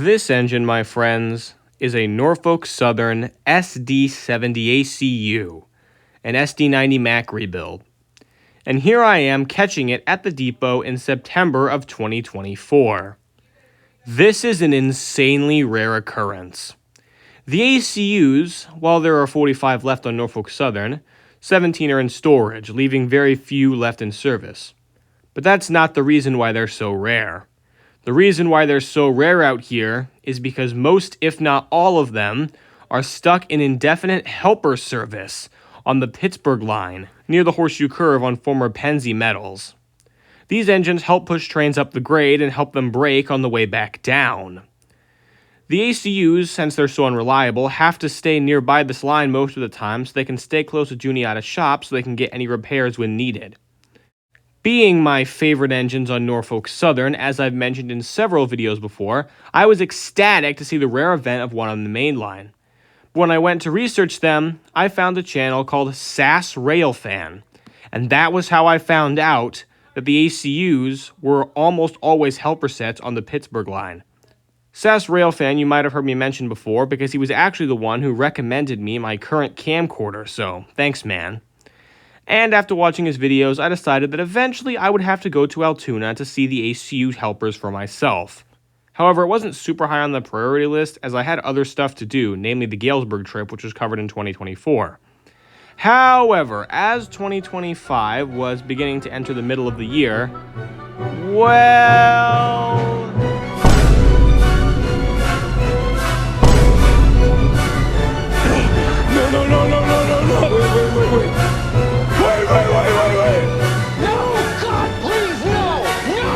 This engine, my friends, is a Norfolk Southern SD70 ACU, an SD90 Mac rebuild. And here I am catching it at the depot in September of 2024. This is an insanely rare occurrence. The ACUs, while there are 45 left on Norfolk Southern, 17 are in storage, leaving very few left in service. But that's not the reason why they're so rare. The reason why they're so rare out here is because most, if not all of them, are stuck in indefinite helper service on the Pittsburgh line, near the Horseshoe Curve on former Pennsy metals. These engines help push trains up the grade and help them brake on the way back down. The ACUs, since they're so unreliable, have to stay nearby this line most of the time so they can stay close to Juniata shop so they can get any repairs when needed. Being my favorite engines on Norfolk Southern, as I've mentioned in several videos before, I was ecstatic to see the rare event of one on the main line. But when I went to research them, I found a channel called SAS Railfan, and that was how I found out that the ACUs were almost always helper sets on the Pittsburgh line. SAS Railfan you might have heard me mention before because he was actually the one who recommended me my current camcorder, so thanks man. And after watching his videos, I decided that eventually I would have to go to Altoona to see the ACU helpers for myself. However, it wasn't super high on the priority list as I had other stuff to do, namely the Galesburg trip, which was covered in 2024. However, as 2025 was beginning to enter the middle of the year, well... Wait. No! God, please, no! No!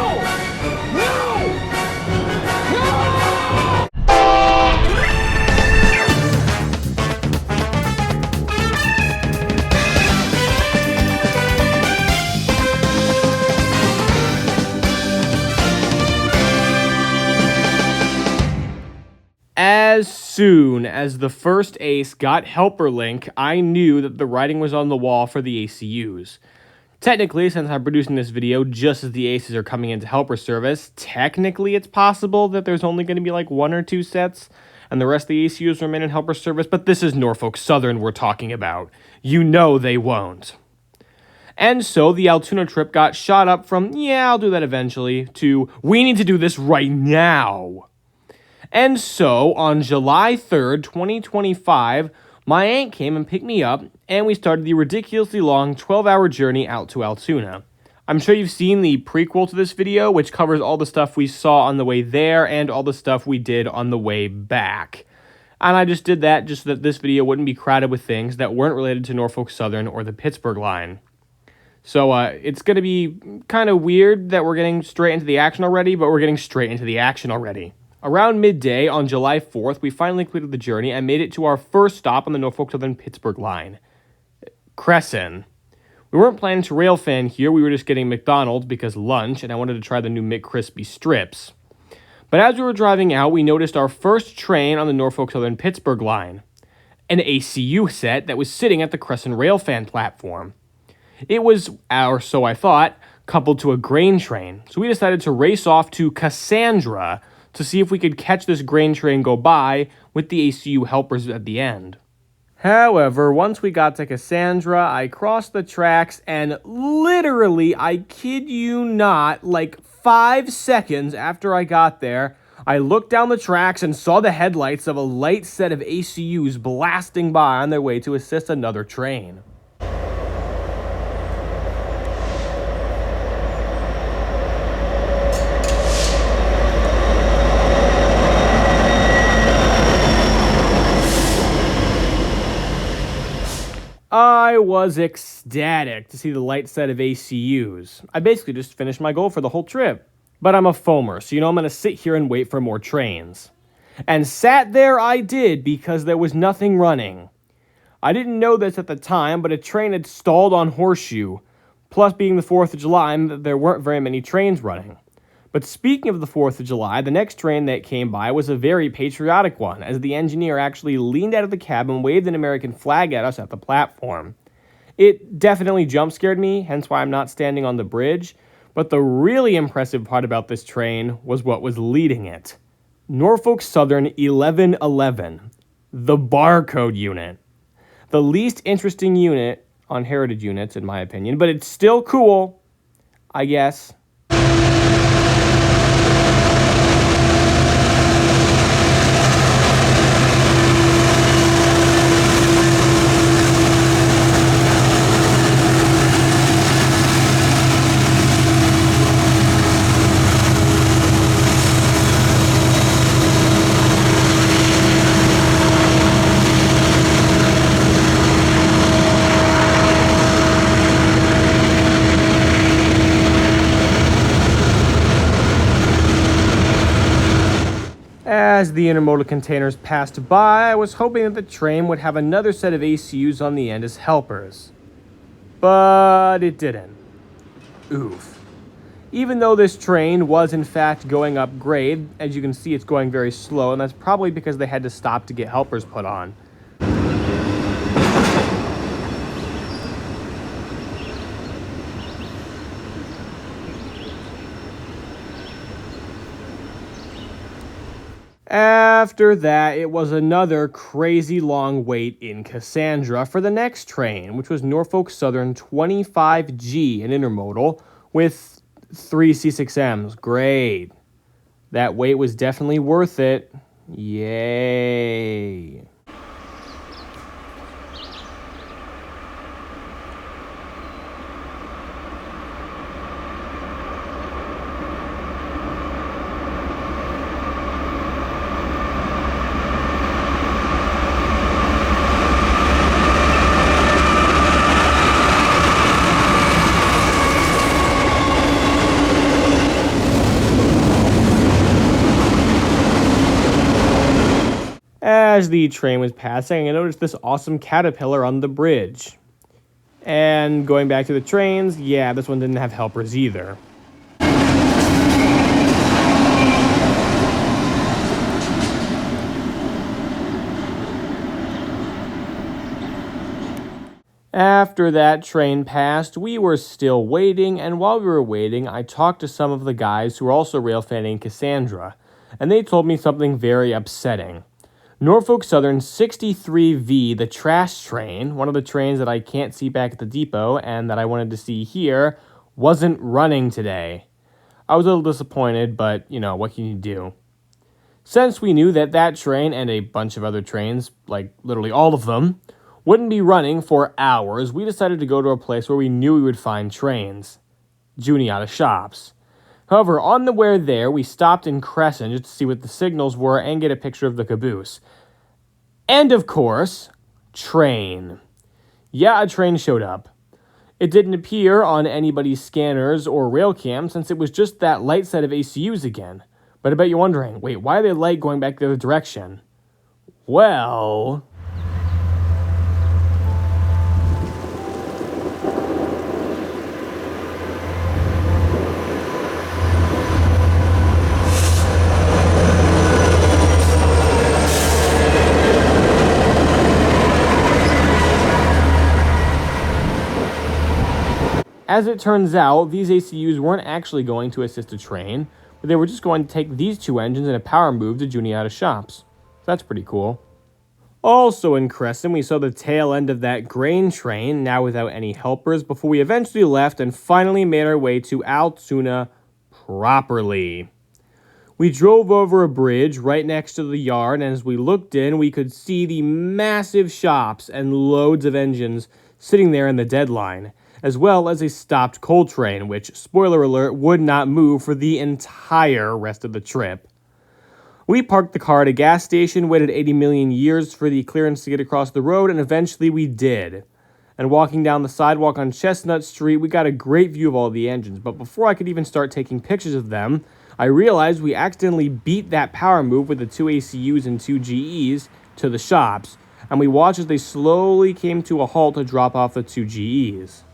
As soon as the first ace got helper link, I knew that the writing was on the wall for the ACUs. Technically, since I'm producing this video just as the aces are coming into helper service, technically it's possible that there's only going to be like 1 or 2 sets, and the rest of the ACUs remain in helper service, but this is Norfolk Southern we're talking about. You know they won't. And so the Altoona trip got shot up from, yeah, I'll do that eventually, to, we need to do this right now. And so, on July 3rd, 2025, my aunt came and picked me up, and we started the ridiculously long 12-hour journey out to Altoona. I'm sure you've seen the prequel to this video, which covers all the stuff we saw on the way there and all the stuff we did on the way back. And I just did that just so that this video wouldn't be crowded with things that weren't related to Norfolk Southern or the Pittsburgh line. So it's going to be kind of weird that we're getting straight into the action already, but we're getting straight into the action already. Around midday on July 4th, we finally completed the journey and made it to our first stop on the Norfolk Southern Pittsburgh line, Crescent. We weren't planning to Railfan here, we were just getting McDonald's because lunch, and I wanted to try the new McCrispy strips. But as we were driving out, we noticed our first train on the Norfolk Southern Pittsburgh line, an ACU set that was sitting at the Crescent Railfan platform. It was, or so I thought, coupled to a grain train, so we decided to race off to Cassandra to see if we could catch this grain train go by with the ACU helpers at the end. However, once we got to Cassandra, I crossed the tracks and literally, I kid you not, like 5 seconds after I got there, I looked down the tracks and saw the headlights of a light set of ACUs blasting by on their way to assist another train. I was ecstatic to see the light set of ACUs. I basically just finished my goal for the whole trip. But I'm a foamer, so you know I'm going to sit here and wait for more trains. And sat there I did because there was nothing running. I didn't know this at the time, but a train had stalled on Horseshoe. Plus, being the 4th of July, there weren't very many trains running. But speaking of the 4th of July, the next train that came by was a very patriotic one, as the engineer actually leaned out of the cab and waved an American flag at us at the platform. It definitely jump-scared me, hence why I'm not standing on the bridge, but the really impressive part about this train was what was leading it. Norfolk Southern 1111, the barcode unit. The least interesting unit on heritage units, in my opinion, but it's still cool, I guess. As the intermodal containers passed by, I was hoping that the train would have another set of ACUs on the end as helpers. But it didn't. Oof. Even though this train was in fact going up grade, as you can see it's going very slow, and that's probably because they had to stop to get helpers put on. After that, it was another crazy long wait in Cassandra for the next train, which was Norfolk Southern 25G, an intermodal, with 3 C6Ms. Great. That wait was definitely worth it. Yay. As the train was passing, I noticed this awesome caterpillar on the bridge. And going back to the trains, yeah, this one didn't have helpers either. After that train passed, we were still waiting, and while we were waiting, I talked to some of the guys who were also railfanning Cassandra, and they told me something very upsetting. Norfolk Southern 63V, the trash train, one of the trains that I can't see back at the depot and that I wanted to see here, wasn't running today. I was a little disappointed, but, what can you do? Since we knew that that train and a bunch of other trains, like literally all of them, wouldn't be running for hours, we decided to go to a place where we knew we would find trains. Juniata Shops. However, on the way there, we stopped in Crescent just to see what the signals were and get a picture of the caboose. And of course, train. Yeah, a train showed up. It didn't appear on anybody's scanners or rail cam since it was just that light set of ACUs again. But I bet you're wondering, wait, why are they light going back the other direction? Well... As it turns out, these ACUs weren't actually going to assist a train, but they were just going to take these two engines in a power move to Juniata Shops. That's pretty cool. Also in Crescent, we saw the tail end of that grain train, now without any helpers, before we eventually left and finally made our way to Altoona properly. We drove over a bridge right next to the yard, and as we looked in, we could see the massive shops and loads of engines sitting there in the deadline, as well as a stopped coal train, which, spoiler alert, would not move for the entire rest of the trip. We parked the car at a gas station, waited 80 million years for the clearance to get across the road, and eventually we did. And walking down the sidewalk on Chestnut Street, we got a great view of all the engines, but before I could even start taking pictures of them, I realized we accidentally beat that power move with the 2 ACUs and 2 GEs to the shops, and we watched as they slowly came to a halt to drop off the 2 GEs.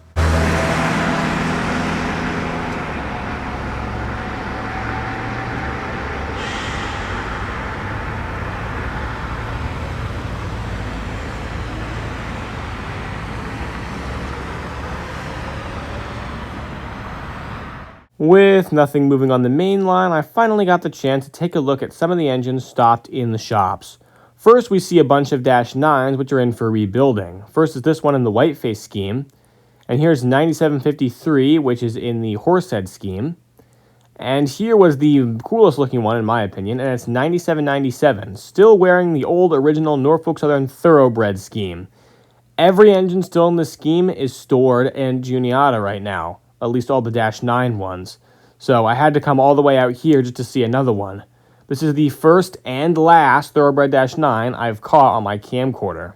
With nothing moving on the main line, I finally got the chance to take a look at some of the engines stocked in the shops. First, we see a bunch of Dash 9s, which are in for rebuilding. First is this one in the whiteface scheme. And here's 9753, which is in the horsehead scheme. And here was the coolest looking one, in my opinion, and it's 9797, still wearing the old original Norfolk Southern Thoroughbred scheme. Every engine still in this scheme is stored in Juniata right now, at least all the Dash 9 ones. So I had to come all the way out here just to see another one. This is the first and last Thoroughbred Dash 9 I've caught on my camcorder.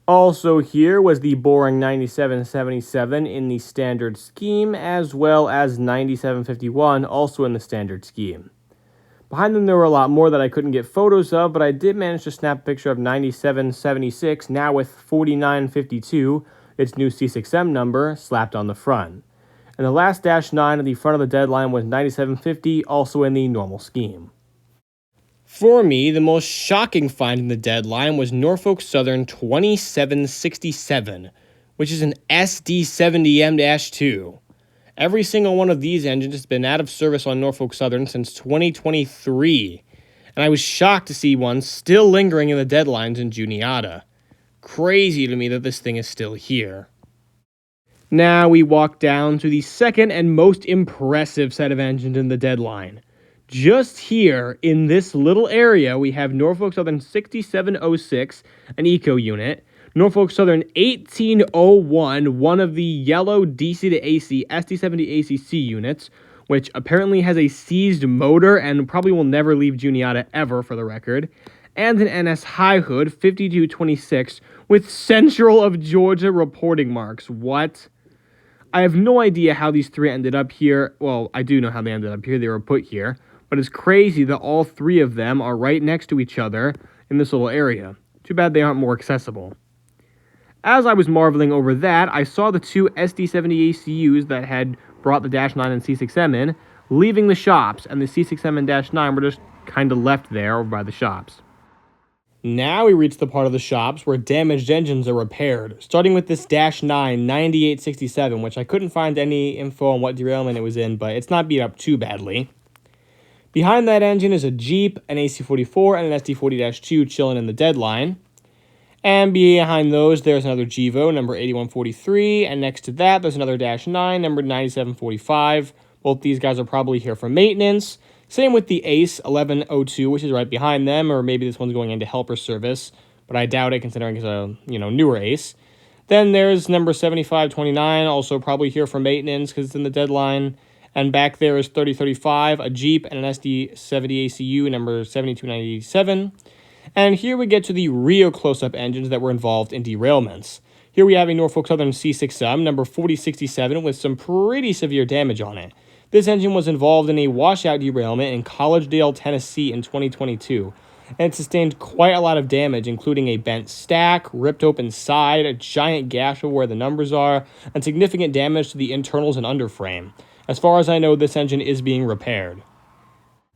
Also here was the boring 9777 in the standard scheme, as well as 9751 also in the standard scheme. Behind them there were a lot more that I couldn't get photos of, but I did manage to snap a picture of 9776, now with 4952, its new C6M number, slapped on the front. And the last Dash 9 at the front of the deadline was 9750, also in the normal scheme. For me, the most shocking find in the deadline was Norfolk Southern 2767, which is an SD70M-2. Every single one of these engines has been out of service on Norfolk Southern since 2023, and I was shocked to see one still lingering in the deadlines in Juniata. Crazy to me that this thing is still here. Now we walk down to the second and most impressive set of engines in the deadline. Just here, in this little area, we have Norfolk Southern 6706, an eco unit, Norfolk Southern 1801, one of the yellow DC to AC SD70 ACC units, which apparently has a seized motor and probably will never leave Juniata ever, for the record, and an NS High Hood 5226 with Central of Georgia reporting marks. What? I have no idea how these three ended up here. Well, I do know how they ended up here. They were put here. But it's crazy that all three of them are right next to each other in this little area. Too bad they aren't more accessible. As I was marveling over that, I saw the two SD70 ACUs that had brought the Dash 9 and C6M in, leaving the shops, and the C6M and Dash 9 were just kind of left there over by the shops. Now we reach the part of the shops where damaged engines are repaired, starting with this Dash 9 9867, which I couldn't find any info on what derailment it was in, but it's not beat up too badly. Behind that engine is a Jeep, an AC44, and an SD40-2 chilling in the deadline. And behind those, there's another Gevo, number 8143, and next to that, there's another Dash 9, number 9745. Both these guys are probably here for maintenance. Same with the Ace 1102, which is right behind them, or maybe this one's going into helper service, but I doubt it considering it's a, newer Ace. Then there's number 7529, also probably here for maintenance because it's in the deadline. And back there is 3035, a Jeep, and an SD70 ACU, number 72987. And here we get to the real close-up engines that were involved in derailments. Here we have a Norfolk Southern C6M, number 4067, with some pretty severe damage on it. This engine was involved in a washout derailment in Collegedale, Tennessee in 2022. And it sustained quite a lot of damage, including a bent stack, ripped open side, a giant gash over where the numbers are, and significant damage to the internals and underframe. As far as I know, this engine is being repaired.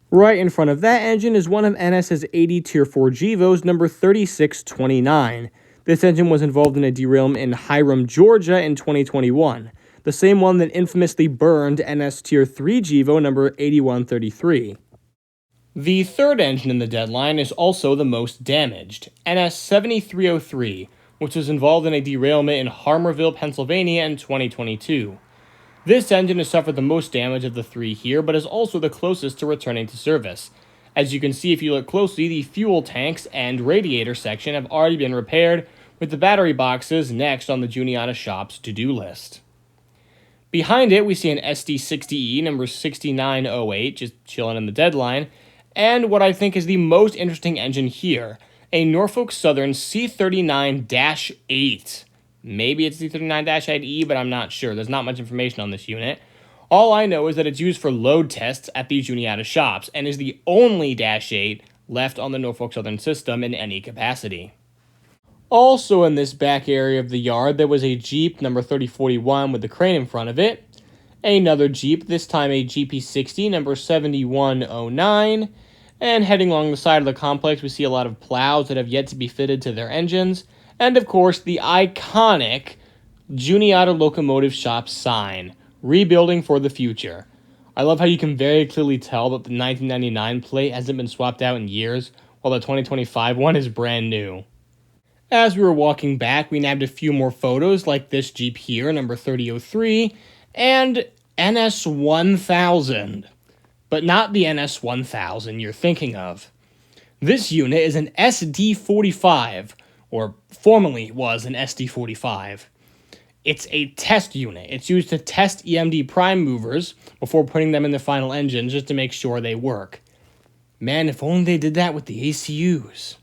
Right in front of that engine is one of NS's 80 Tier 4 Gevos, number 3629. This engine was involved in a derailment in Hiram, Georgia in 2021, the same one that infamously burned NS Tier 3 Gevo, number 8133. The third engine in the deadline is also the most damaged, NS 7303, which was involved in a derailment in Harmerville, Pennsylvania in 2022. This engine has suffered the most damage of the three here, but is also the closest to returning to service. As you can see if you look closely, the fuel tanks and radiator section have already been repaired, with the battery boxes next on the Juniata shop's to-do list. Behind it, we see an SD60E, number 6908, just chilling in the deadline, and what I think is the most interesting engine here, a Norfolk Southern C39-8. Maybe it's the 39-8E, but I'm not sure. There's not much information on this unit. All I know is that it's used for load tests at the Juniata shops, and is the only Dash 8 left on the Norfolk Southern system in any capacity. Also in this back area of the yard, there was a Jeep number 3041 with the crane in front of it, another Jeep, this time a GP60 number 7109, and heading along the side of the complex, we see a lot of plows that have yet to be fitted to their engines, and of course, the iconic Juniata Locomotive Shop sign, rebuilding for the future. I love how you can very clearly tell that the 1999 plate hasn't been swapped out in years, while the 2025 one is brand new. As we were walking back, we nabbed a few more photos, like this Jeep here, number 3003, and NS1000. But not the NS1000 you're thinking of. This unit is an SD45, or formerly was an SD45. It's a test unit. It's used to test EMD prime movers before putting them in the final engines just to make sure they work. Man, if only they did that with the ACUs.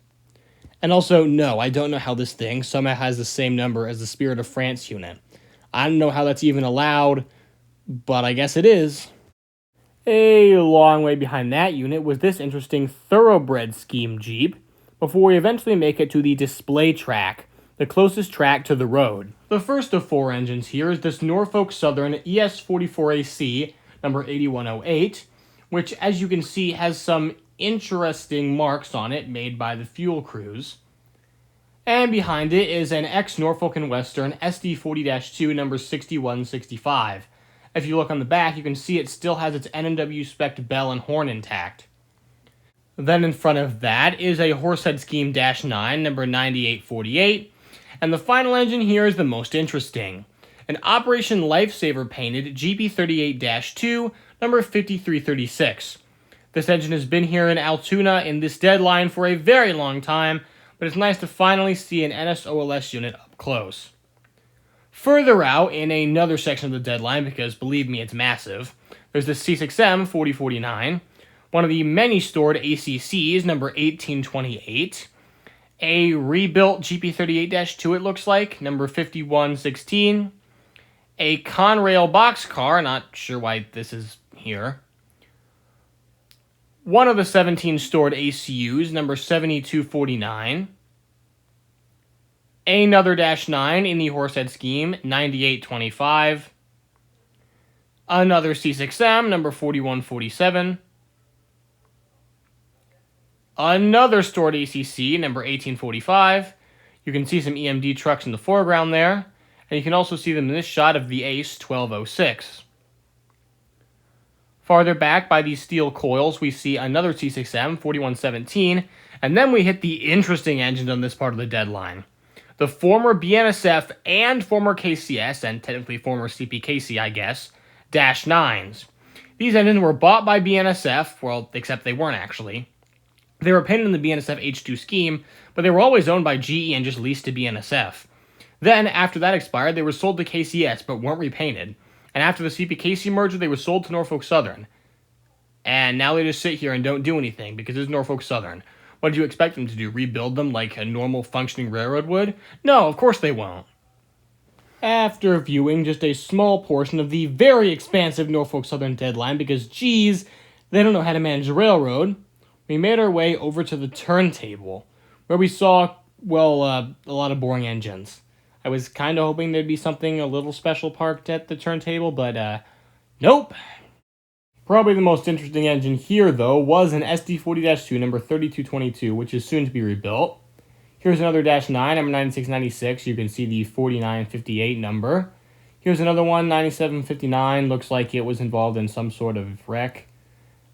And also, no, I don't know how this thing somehow has the same number as the Spirit of France unit. I don't know how that's even allowed, but I guess it is. A long way behind that unit was this interesting thoroughbred scheme Jeep, before we eventually make it to the display track, the closest track to the road. The first of four engines here is this Norfolk Southern ES44AC number 8108, which, as you can see, has some interesting marks on it made by the fuel crews. And behind it is an ex-Norfolk & Western SD40-2 number 6165. If you look on the back, you can see it still has its N&W spec bell and horn intact. Then in front of that is a Horsehead Scheme -9, number 9848, and the final engine here is the most interesting. An Operation Lifesaver painted GP38-2, number 5336. This engine has been here in Altoona in this deadline for a very long time, but it's nice to finally see an NSOLS unit up close. Further out, in another section of the deadline, because believe me, it's massive, there's the C6M 4049, one of the many stored ACCs, number 1828, a rebuilt GP38-2 it looks like, number 5116, a Conrail boxcar, not sure why this is here, one of the 17 stored ACUs, number 7249, another -9 in the Horsehead Scheme, 9825, another C6M, number 4147, another stored ACC, number 1845. You can see some EMD trucks in the foreground there, and you can also see them in this shot of the Ace 1206. Farther back by these steel coils, we see another C6M, 4117, and then we hit the interesting engines on this part of the deadline. The former BNSF and former KCS, and technically former CPKC, I guess, -9s. These engines were bought by BNSF, well, except they weren't actually. They were painted in the BNSF H2 scheme, but they were always owned by GE and just leased to BNSF. Then, after that expired, they were sold to KCS, but weren't repainted. And after the CPKC merger, they were sold to Norfolk Southern. And now they just sit here and don't do anything, because it's Norfolk Southern. What did you expect them to do, rebuild them like a normal functioning railroad would? No, of course they won't. After viewing just a small portion of the very expansive Norfolk Southern deadline, because geez, they don't know how to manage a railroad, we made our way over to the turntable, where we saw, well, a lot of boring engines. I was kind of hoping there'd be something a little special parked at the turntable, but nope. Probably the most interesting engine here, though, was an SD40-2 number 3222, which is soon to be rebuilt. Here's another -9, number 9696. You can see the 4958 number. Here's another one, 9759. Looks like it was involved in some sort of wreck.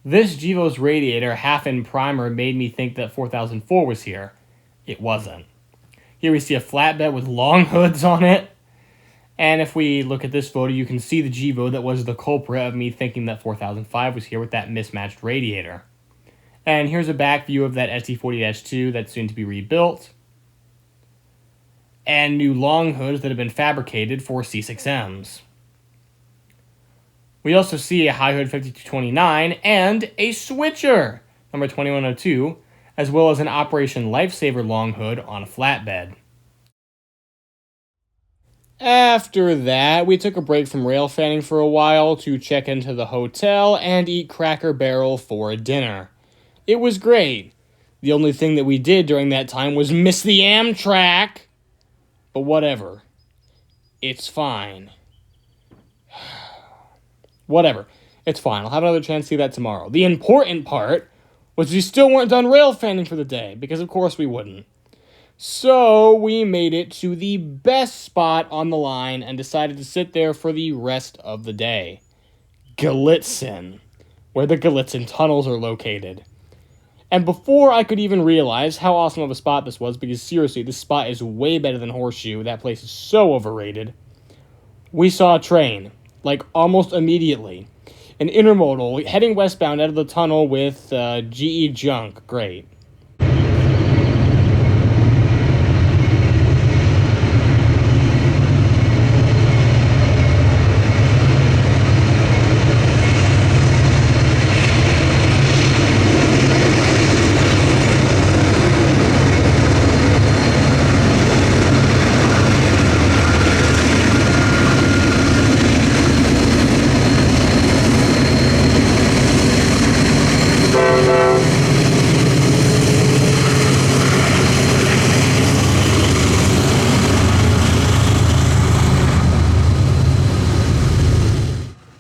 This Gevos radiator, half in primer, made me think that 4004 was here. It wasn't. Here we see a flatbed with long hoods on it. And if we look at this photo, you can see the Gevo that was the culprit of me thinking that 4005 was here with that mismatched radiator. And here's a back view of that SD40-2 that's soon to be rebuilt. And new long hoods that have been fabricated for C6Ms. We also see a high hood 5229 and a switcher, number 2102, as well as an Operation Lifesaver long hood on a flatbed. After that, we took a break from railfanning for a while to check into the hotel and eat Cracker Barrel for dinner. It was great. The only thing that we did during that time was miss the Amtrak. But whatever. It's fine. Whatever. It's fine. I'll have another chance to see that tomorrow. The important part was we still weren't done railfanning for the day, because of course we wouldn't. So we made it to the best spot on the line and decided to sit there for the rest of the day. Galitzin, where the Galitzin tunnels are located. And before I could even realize how awesome of a spot this was, because seriously, this spot is way better than Horseshoe, that place is so overrated, we saw a train, like almost immediately. An intermodal heading westbound out of the tunnel with GE junk. Great.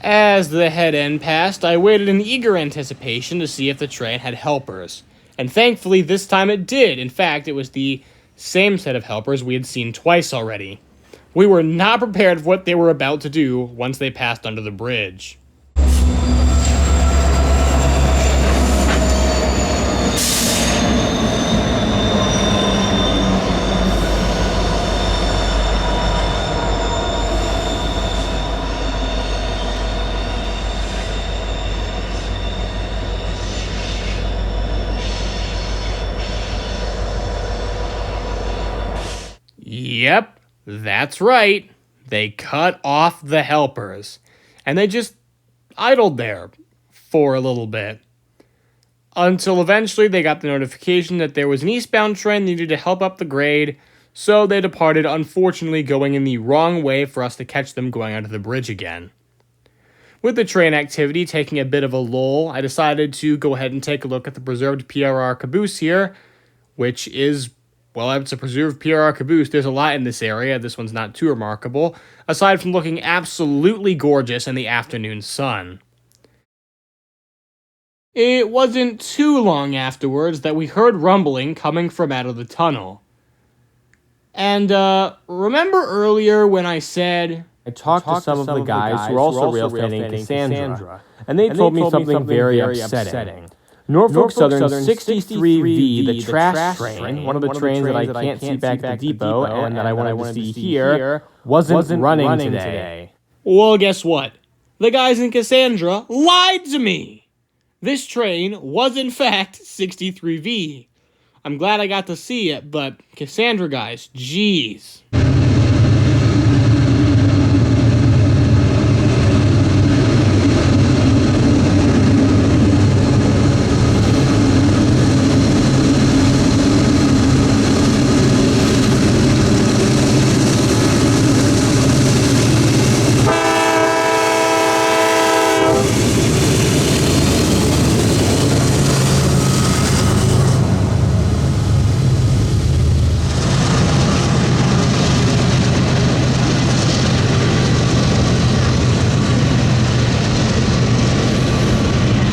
As the head end passed, I waited in eager anticipation to see if the train had helpers. And thankfully, this time it did. In fact, it was the same set of helpers we had seen twice already. We were not prepared for what they were about to do once they passed under the bridge. Yep, that's right. They cut off the helpers. And they just idled there for a little bit. Until eventually they got the notification that there was an eastbound train that needed to help up the grade, so they departed, unfortunately going in the wrong way for us to catch them going onto the bridge again. With the train activity taking a bit of a lull, I decided to go ahead and take a look at the preserved PRR caboose here, which is, well, it's a preserved PRR caboose. There's a lot in this area. This one's not too remarkable, aside from looking absolutely gorgeous in the afternoon sun. It wasn't too long afterwards that we heard rumbling coming from out of the tunnel. And, remember earlier when I said I talked to some of the guys who were also Railfan Cassandra, and they told me something very upsetting. Norfolk Southern 63V, the trash train, one of the trains that I can't see back at the depot and that I wanted to see here, wasn't running today. Well, guess what? The guys in Cassandra lied to me! This train was in fact 63V. I'm glad I got to see it, but Cassandra guys, jeez.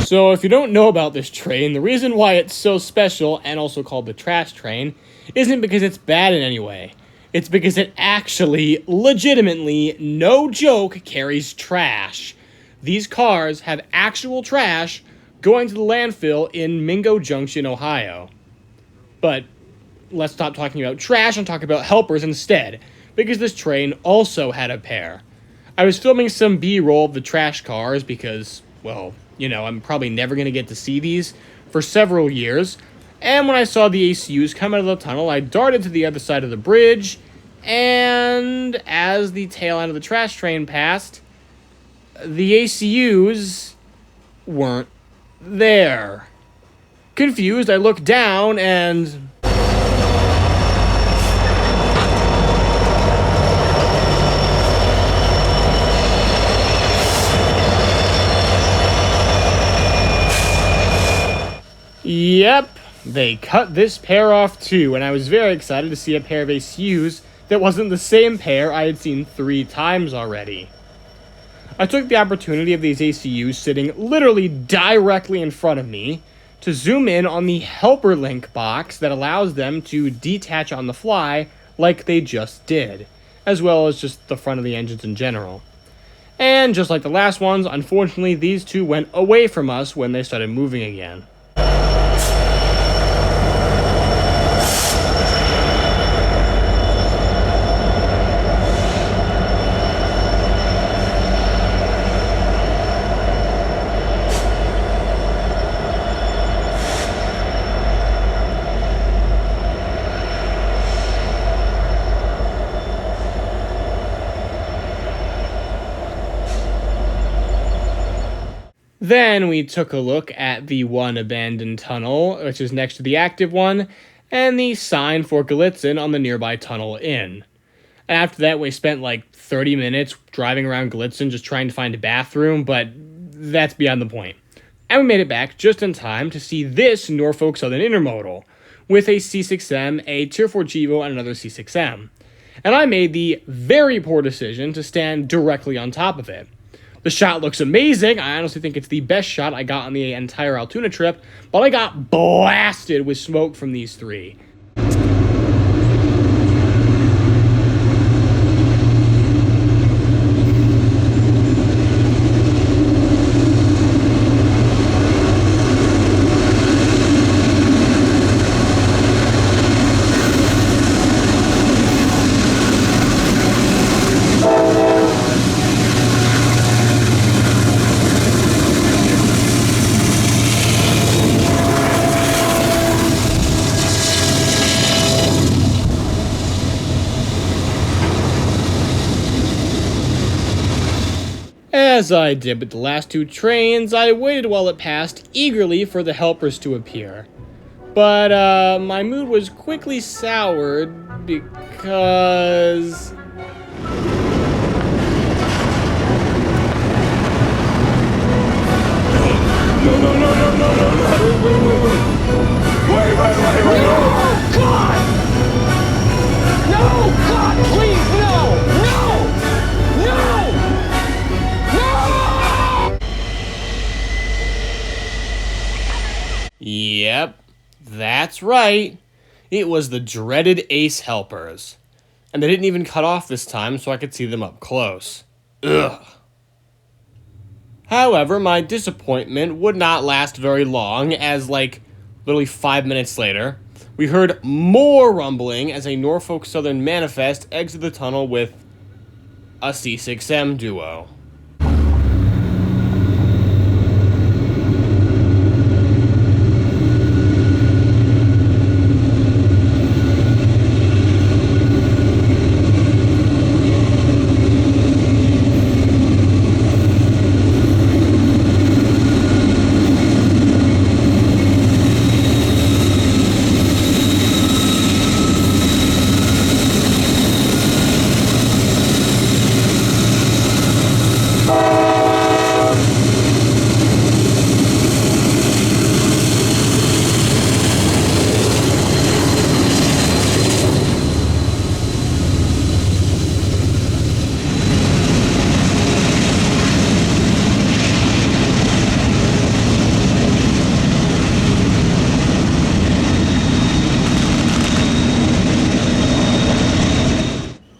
So if you don't know about this train, the reason why it's so special, and also called the trash train, isn't because it's bad in any way. It's because it actually, legitimately, no joke, carries trash. These cars have actual trash going to the landfill in Mingo Junction, Ohio. But let's stop talking about trash and talk about helpers instead, because this train also had a pair. I was filming some B-roll of the trash cars because, well, you know, I'm probably never going to get to see these for several years. And when I saw the ACUs come out of the tunnel, I darted to the other side of the bridge. And as the tail end of the trash train passed, the ACUs weren't there. Confused, I looked down and... Yep, they cut this pair off too, and I was very excited to see a pair of ACUs that wasn't the same pair I had seen 3 times already. I took the opportunity of these ACUs sitting literally directly in front of me to zoom in on the helper link box that allows them to detach on the fly like they just did, as well as just the front of the engines in general. And just like the last ones, unfortunately, these two went away from us when they started moving again. Then we took a look at the one abandoned tunnel, which is next to the active one, and the sign for Gallitzin on the nearby tunnel in. And after that, we spent like 30 minutes driving around Gallitzin just trying to find a bathroom, but that's beyond the point. And we made it back just in time to see this Norfolk Southern Intermodal, with a C6M, a Tier 4 Gevo, and another C6M. And I made the very poor decision to stand directly on top of it. The shot looks amazing. I honestly think it's the best shot I got on the entire Altoona trip, but I got blasted with smoke from these three. As I did with the last two trains, I waited while it passed eagerly for the helpers to appear. But, my mood was quickly soured because... Oh, God! No! God, please, no! No! No! Yep, that's right. It was the dreaded Ace helpers. And they didn't even cut off this time so I could see them up close. Ugh. However, my disappointment would not last very long, as like literally 5 minutes later, we heard more rumbling as a Norfolk Southern manifest exited the tunnel with a C6M duo.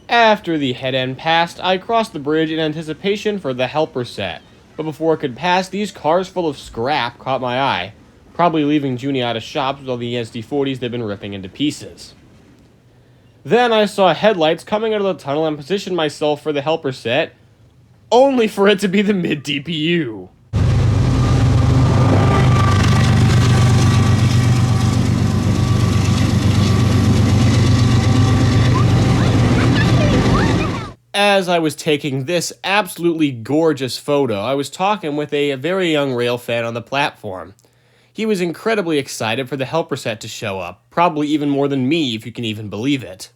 After the head end passed, I crossed the bridge in anticipation for the helper set, but before it could pass, these cars full of scrap caught my eye, probably leaving Junie out of shops with all the SD40s they've been ripping into pieces. Then I saw headlights coming out of the tunnel and positioned myself for the helper set, only for it to be the mid-DPU. As I was taking this absolutely gorgeous photo, I was talking with a very young Railfan on the platform. He was incredibly excited for the helper set to show up, probably even more than me if you can even believe it.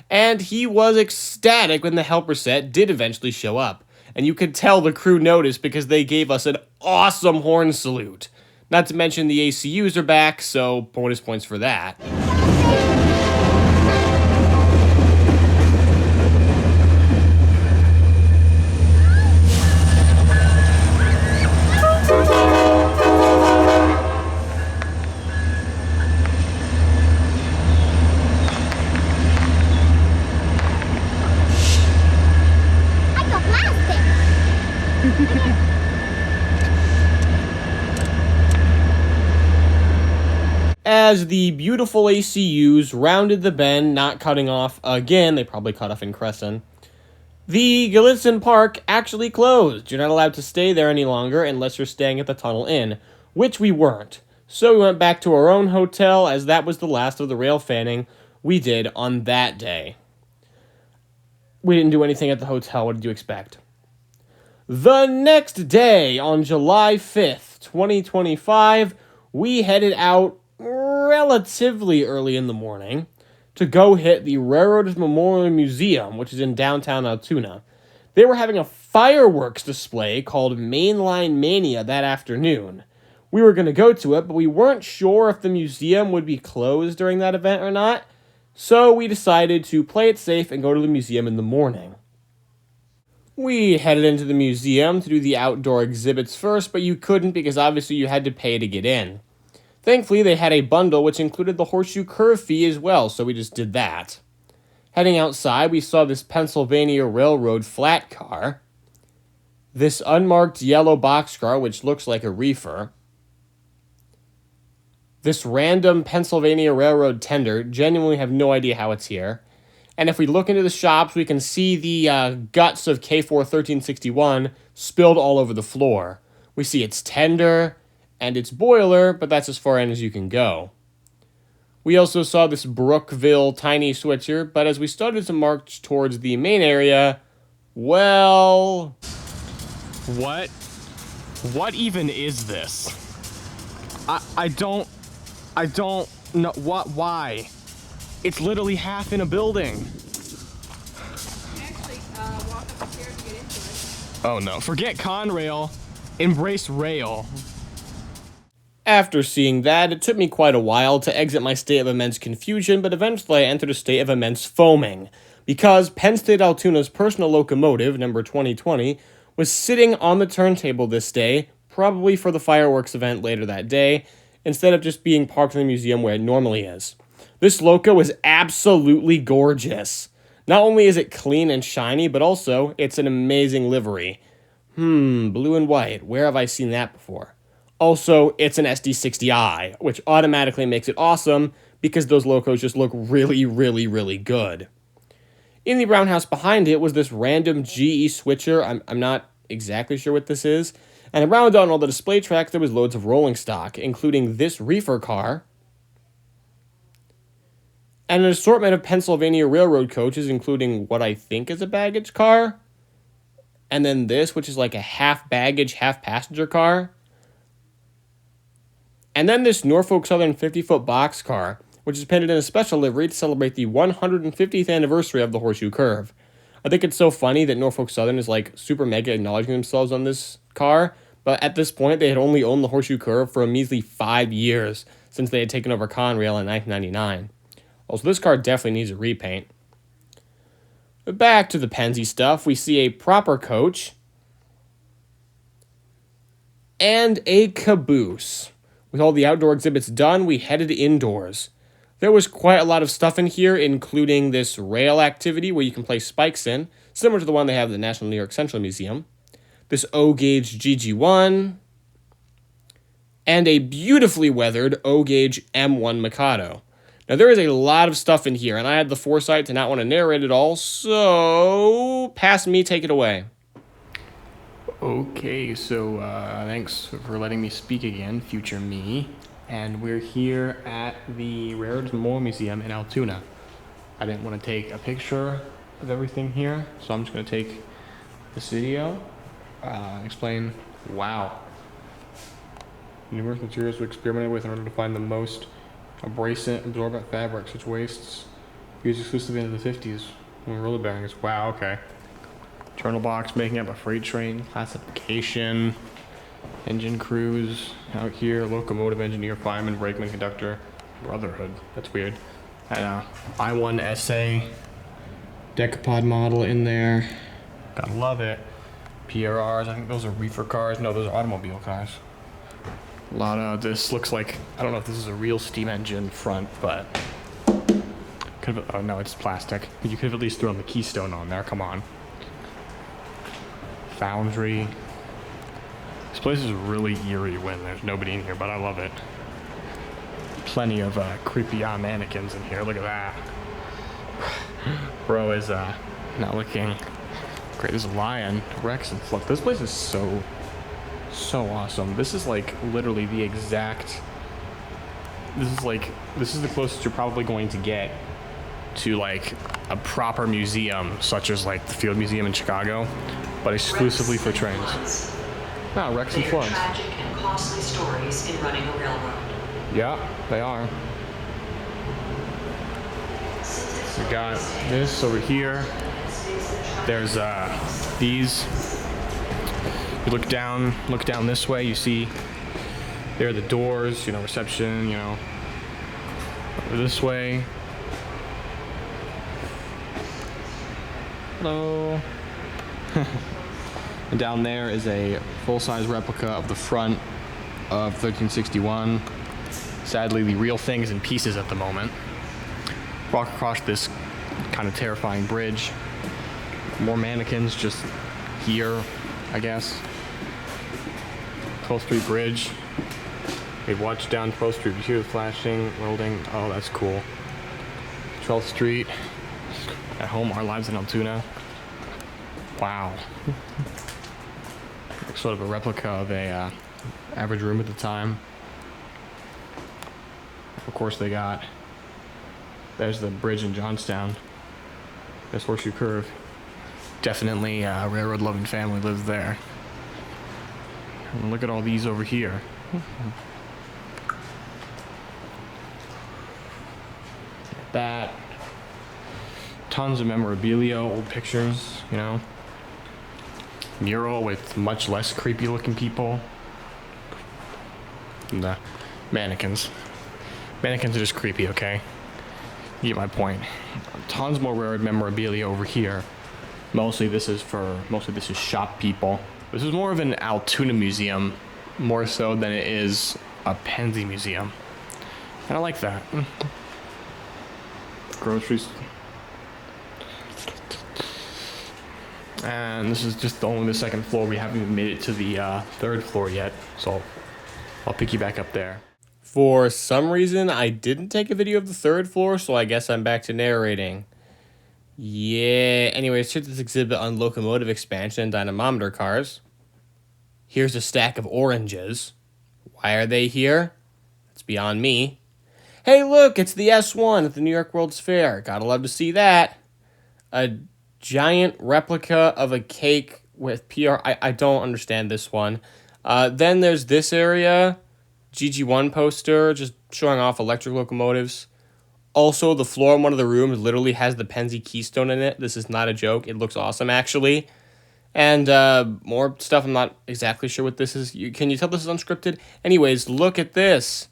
And he was ecstatic when the helper set did eventually show up, and you could tell the crew noticed because they gave us an awesome horn salute. Not to mention the ACUs are back, so bonus points for that. As the beautiful ACUs rounded the bend, not cutting off again, they probably cut off in Crescent, the Galitzin Park actually closed. You're not allowed to stay there any longer unless you're staying at the Tunnel Inn, which we weren't. So we went back to our own hotel, as that was the last of the rail fanning we did on that day. We didn't do anything at the hotel. What did you expect? The next day, on July 5th, 2025, we headed out relatively early in the morning to go hit the Railroaders Memorial Museum, which is in downtown Altoona. They were having a fireworks display called Mainline Mania that afternoon. We were going to go to it, but we weren't sure if the museum would be closed during that event or not, so we decided to play it safe and go to the museum in the morning. We headed into the museum to do the outdoor exhibits first, but you couldn't because obviously you had to pay to get in. Thankfully, they had a bundle which included the Horseshoe Curve fee as well, so we just did that. Heading outside, we saw this Pennsylvania Railroad flat car, this unmarked yellow boxcar which looks like a reefer, this random Pennsylvania Railroad tender, genuinely have no idea how it's here, and if we look into the shops, we can see the guts of K4 1361 spilled all over the floor. We see its tender and its boiler, but that's as far in as you can go. We also saw this Brookville tiny switcher, but as we started to march towards the main area, well... What even is this? I don't know, why? It's literally half in a building. Actually, walk up the stairs to get into it. Oh no, forget Conrail, embrace rail. After seeing that, it took me quite a while to exit my state of immense confusion, but eventually I entered a state of immense foaming, because Penn State Altoona's personal locomotive, number 2020, was sitting on the turntable this day, probably for the fireworks event later that day, instead of just being parked in the museum where it normally is. This loco is absolutely gorgeous. Not only is it clean and shiny, but also it's an amazing livery. Blue and white, where have I seen that before? Also, it's an SD60i, which automatically makes it awesome because those locos just look really, really, really good. In the brown house behind it was this random GE switcher. I'm not exactly sure what this is. And around on all the display tracks, there was loads of rolling stock, including this reefer car, and an assortment of Pennsylvania Railroad coaches, including what I think is a baggage car, and then this, which is like a half baggage, half passenger car. And then this Norfolk Southern 50-foot boxcar, which is painted in a special livery to celebrate the 150th anniversary of the Horseshoe Curve. I think it's so funny that Norfolk Southern is like super mega acknowledging themselves on this car, but at this point they had only owned the Horseshoe Curve for a measly 5 years since they had taken over Conrail in 1999. Also, this car definitely needs a repaint. But back to the Pennsy stuff, we see a proper coach and a caboose. With all the outdoor exhibits done, we headed indoors. There was quite a lot of stuff in here, including this rail activity where you can place spikes in, similar to the one they have at the National New York Central Museum, this O-gauge GG1, and a beautifully weathered O-gauge M1 Mikado. Now, there is a lot of stuff in here, and I had the foresight to not want to narrate it all, so pass me, take it away. Okay, so thanks for letting me speak again, future me. And we're here at the Railroaders Memorial Museum in Altoona. I didn't want to take a picture of everything here, so I'm just going to take this video and explain, wow. Numerous materials were experimented with in order to find the most abrasive absorbent fabrics, which wastes used exclusively in the 50s when roller bearings. Wow, okay. Turtle box making up a freight train, classification, engine crews out here, locomotive engineer, fireman, brakeman, conductor, brotherhood. That's weird. And I-1 SA, decapod model in there. Gotta love it. PRRs, I think those are reefer cars. No, those are automobile cars. A lot of this looks like, I don't know if this is a real steam engine front, but could have, oh no, it's plastic. You could have at least thrown the keystone on there, come on. Foundry, This place is really eerie when there's nobody in here, but I love it. Plenty of creepy mannequins in here. Look at that. Bro is not looking great. There's a lion, Rex, and Fluff. This place is so awesome. This is like literally the exact. This is the closest you're probably going to get to like a proper museum, such as like the Field Museum in Chicago, but exclusively for trains. No, Rex and Florence. Tragic and costly stories in running a railroad. Yeah, they are. We got this over here. There's these. You look down this way, you see there are the doors, you know, reception, you know. Over this way. Hello. And down there is a full-size replica of the front of 1361. Sadly, the real thing is in pieces at the moment. Walk across this kind of terrifying bridge. More mannequins just here, I guess. 12th Street Bridge. We watch down 12th Street. You hear the flashing, welding. Oh, that's cool. 12th Street. At home, our lives in Altoona. Wow. Sort of a replica of a average room at the time. Of course, they got. There's the bridge in Johnstown. There's Horseshoe Curve. Definitely a railroad-loving family lives there. And look at all these over here. That. Tons of memorabilia, old pictures, you know. Mural with much less creepy-looking people. And the mannequins. Mannequins are just creepy, okay? You get my point. Tons more rare memorabilia over here. Mostly this is shop people. This is more of an Altoona museum, more so than it is a Pennsy museum. And I like that. Groceries. And this is just only the second floor. We haven't even made it to the third floor yet, so I'll pick you back up there. For some reason, I didn't take a video of the third floor, so I guess I'm back to narrating. Yeah, anyways, here's this exhibit on locomotive expansion and dynamometer cars. Here's a stack of oranges. Why are they here? That's beyond me. Hey, look, it's the S1 at the New York World's Fair. Gotta love to see that. A giant replica of a cake with PR. I don't understand this one. Then there's this area. GG1 poster, just showing off electric locomotives. Also, the floor in one of the rooms literally has the Pennsy Keystone in it. This is not a joke. It looks awesome, actually. And more stuff. I'm not exactly sure what this is. Can you tell this is unscripted? Anyways, look at this.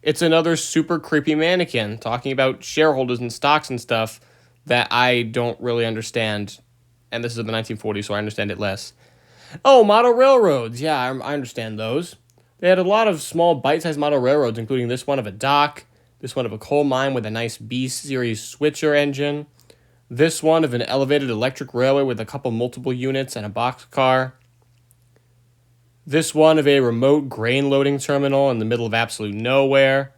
It's another super creepy mannequin talking about shareholders and stocks and stuff that I don't really understand. And this is in the 1940s, so I understand it less. Oh, model railroads. Yeah, I understand those. They had a lot of small bite-sized model railroads, including this one of a dock, this one of a coal mine with a nice B-series switcher engine, this one of an elevated electric railway with a couple multiple units and a boxcar, this one of a remote grain loading terminal in the middle of absolute nowhere,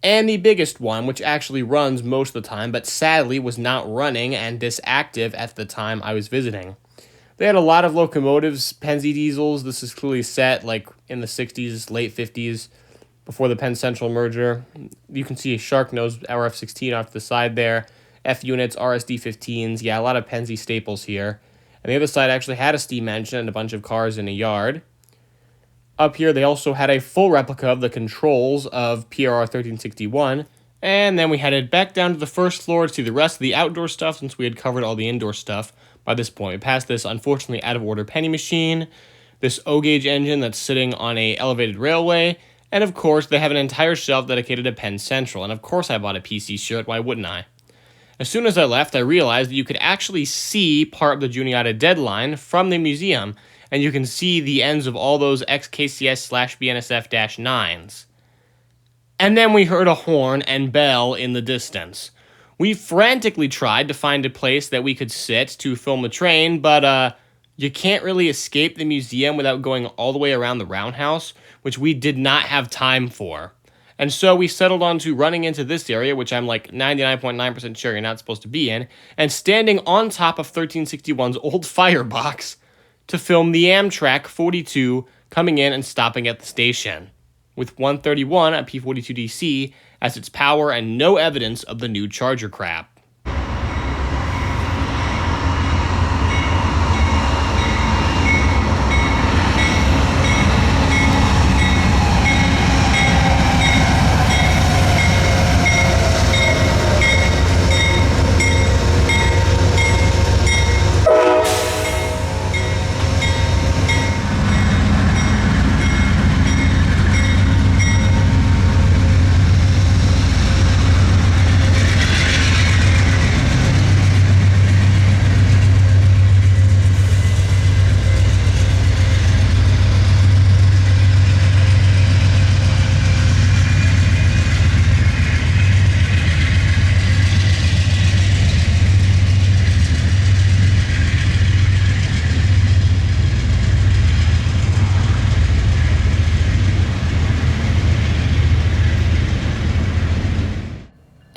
and the biggest one, which actually runs most of the time, but sadly was not running and disactive at the time I was visiting. They had a lot of locomotives, Pennsy diesels. This is clearly set like in the 60s, late 50s, before the Penn Central merger. You can see a shark nose RF-16 off to the side there. F units, RSD-15s. Yeah, a lot of Pennsy staples here. And the other side actually had a steam engine and a bunch of cars in a yard. Up here, they also had a full replica of the controls of PRR 1361. And then we headed back down to the first floor to see the rest of the outdoor stuff since we had covered all the indoor stuff by this point. We passed this, unfortunately, out-of-order penny machine, this O-gauge engine that's sitting on a elevated railway, and of course, they have an entire shelf dedicated to Penn Central. And of course I bought a PC shirt, why wouldn't I? As soon as I left, I realized that you could actually see part of the Juniata deadline from the museum, and you can see the ends of all those XKCS/BNSF-9s. And then we heard a horn and bell in the distance. We frantically tried to find a place that we could sit to film the train, but You can't really escape the museum without going all the way around the roundhouse, which we did not have time for. And so we settled on to running into this area, which I'm like 99.9% sure you're not supposed to be in, and standing on top of 1361's old firebox to film the Amtrak 42 coming in and stopping at the station, with 131 at P42DC as its power and no evidence of the new charger crap.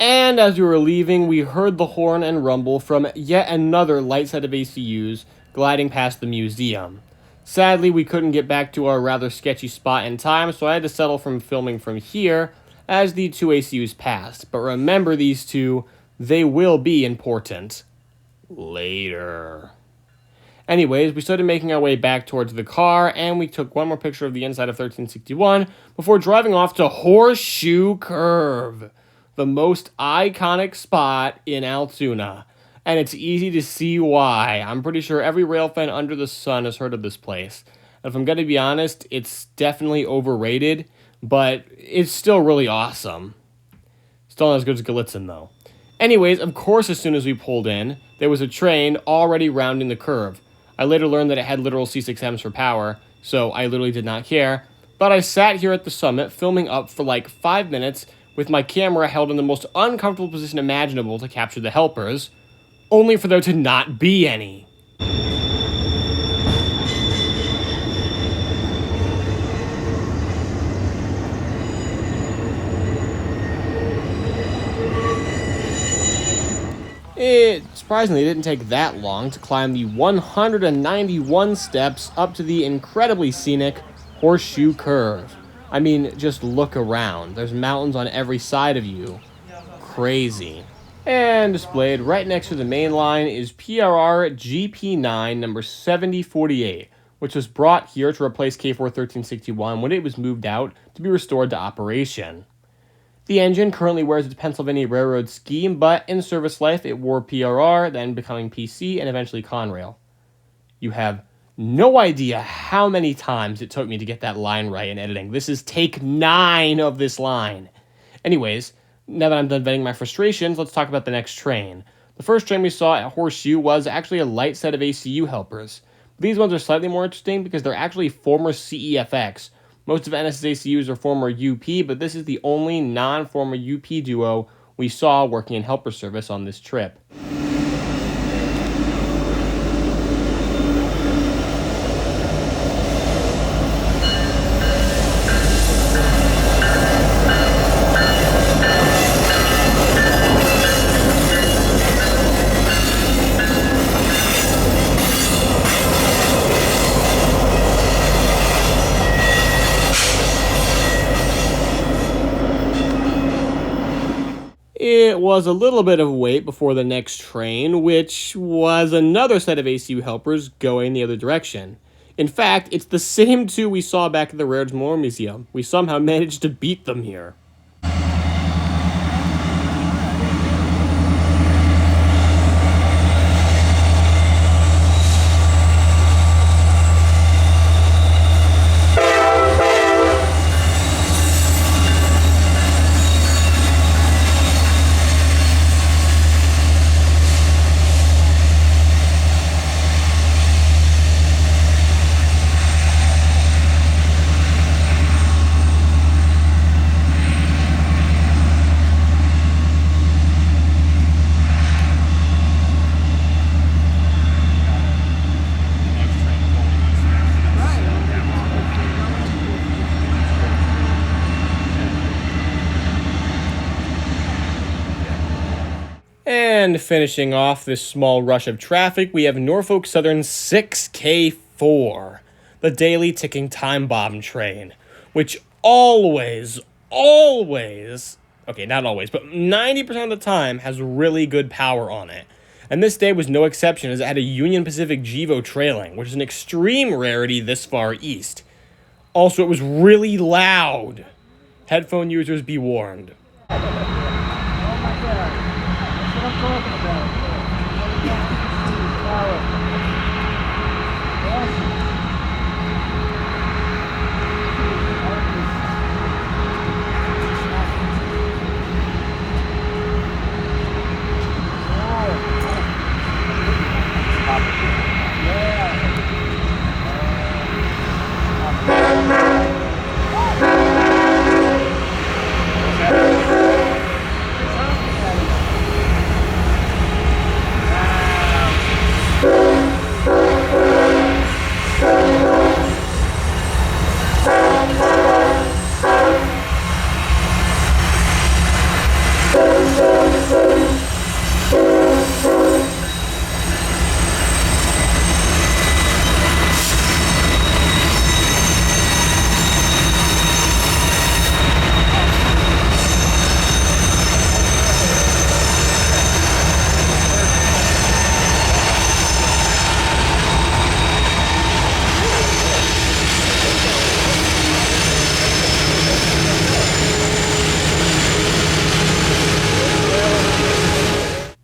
And as we were leaving, we heard the horn and rumble from yet another light set of ACUs gliding past the museum. Sadly, we couldn't get back to our rather sketchy spot in time, so I had to settle for filming from here as the two ACUs passed. But remember these two, they will be important. Later. Anyways, we started making our way back towards the car, and we took one more picture of the inside of 1361 before driving off to Horseshoe Curve, the most iconic spot in Altoona. And it's easy to see why. I'm pretty sure every railfan under the sun has heard of this place. And if I'm going to be honest, it's definitely overrated, but it's still really awesome. Still not as good as Gallitzin, though. Anyways, of course, as soon as we pulled in, there was a train already rounding the curve. I later learned that it had literal C6Ms for power, so I literally did not care. But I sat here at the summit, filming up for like 5 minutes, with my camera held in the most uncomfortable position imaginable to capture the helpers, only for there to not be any. It surprisingly didn't take that long to climb the 191 steps up to the incredibly scenic Horseshoe Curve. I mean, just look around. There's mountains on every side of you. Crazy. And displayed right next to the main line is PRR GP9 number 7048, which was brought here to replace K4 1361 when it was moved out to be restored to operation. The engine currently wears its Pennsylvania Railroad scheme, but in service life it wore PRR, then becoming PC, and eventually Conrail. You have no idea how many times it took me to get that line right in editing. This is take 9 of this line. Anyways, now that I'm done venting my frustrations, let's talk about the next train. The first train we saw at Horseshoe was actually a light set of ACU helpers. These ones are slightly more interesting because they're actually former CEFX. Most of NS's ACUs are former UP, but this is the only non-former UP duo we saw working in helper service on this trip. It was a little bit of a wait before the next train, which was another set of ACU helpers going the other direction. In fact, it's the same two we saw back at the Railroads Memorial Museum. We somehow managed to beat them here. And finishing off this small rush of traffic, we have Norfolk Southern 6K4, the daily ticking time bomb train, which always, okay, not always, but 90% of the time has really good power on it. And this day was no exception, as it had a Union Pacific GEVO trailing, which is an extreme rarity this far east. Also, it was really loud. Headphone users be warned.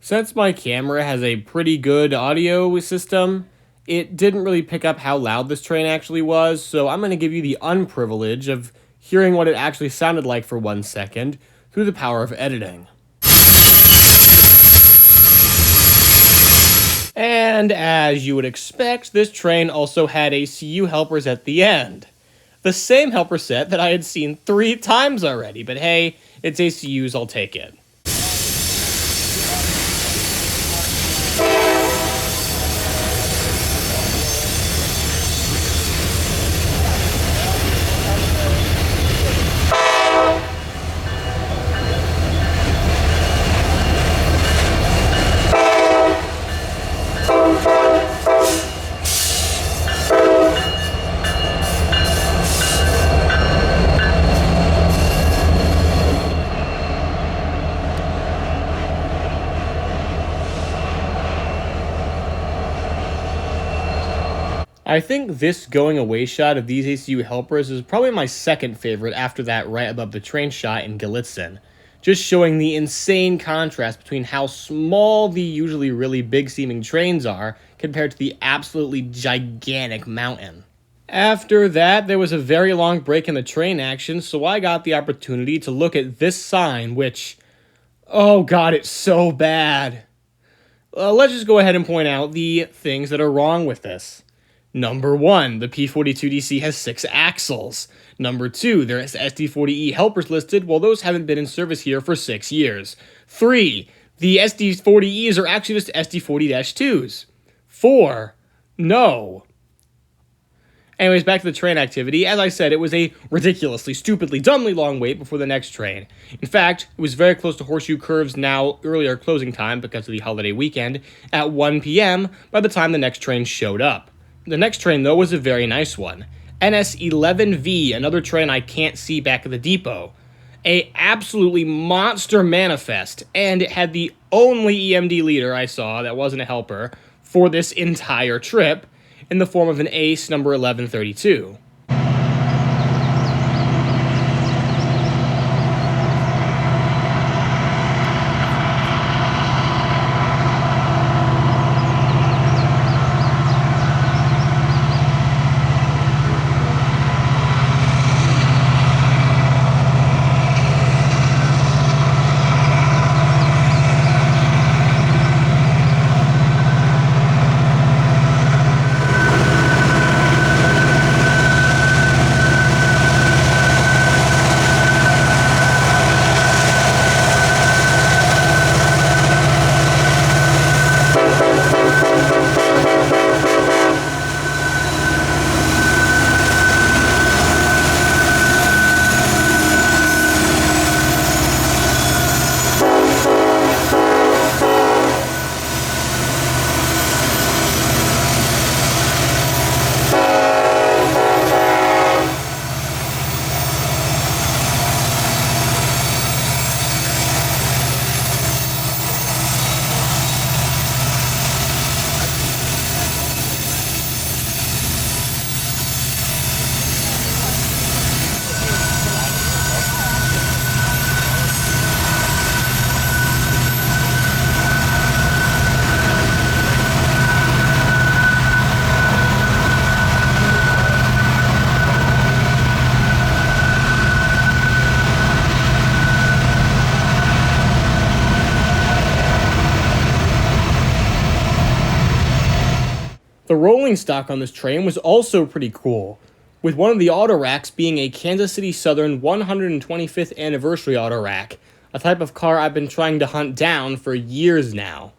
Since my camera has a pretty good audio system, it didn't really pick up how loud this train actually was, so I'm going to give you the unprivilege of hearing what it actually sounded like for 1 second through the power of editing. And as you would expect, this train also had ACU helpers at the end. The same helper set that I had seen 3 times already, but hey, it's ACUs, I'll take it. I think this going away shot of these ACU helpers is probably my second favorite after that right above the train shot in Gallitzin, just showing the insane contrast between how small the usually really big seeming trains are compared to the absolutely gigantic mountain. After that, there was a very long break in the train action, so I got the opportunity to look at this sign, which, oh god, it's so bad. Let's just go ahead and point out the things that are wrong with this. Number 1, the P42DC has 6 axles. Number 2, there is SD40E helpers listed, while those haven't been in service here for 6 years. 3, the SD40Es are actually just SD40-2s. 4, no. Anyways, back to the train activity. As I said, it was a ridiculously, stupidly, dumbly long wait before the next train. In fact, it was very close to Horseshoe Curve's now earlier closing time because of the holiday weekend at 1 p.m. by the time the next train showed up. The next train, though, was a very nice one. NS11V, another train I can't see back at the depot. A absolutely monster manifest, and it had the only EMD leader I saw that wasn't a helper for this entire trip in the form of an ACE number 1132. rolling stock on this train was also pretty cool, with one of the auto racks being a Kansas City Southern 125th anniversary auto rack, a type of car I've been trying to hunt down for years now.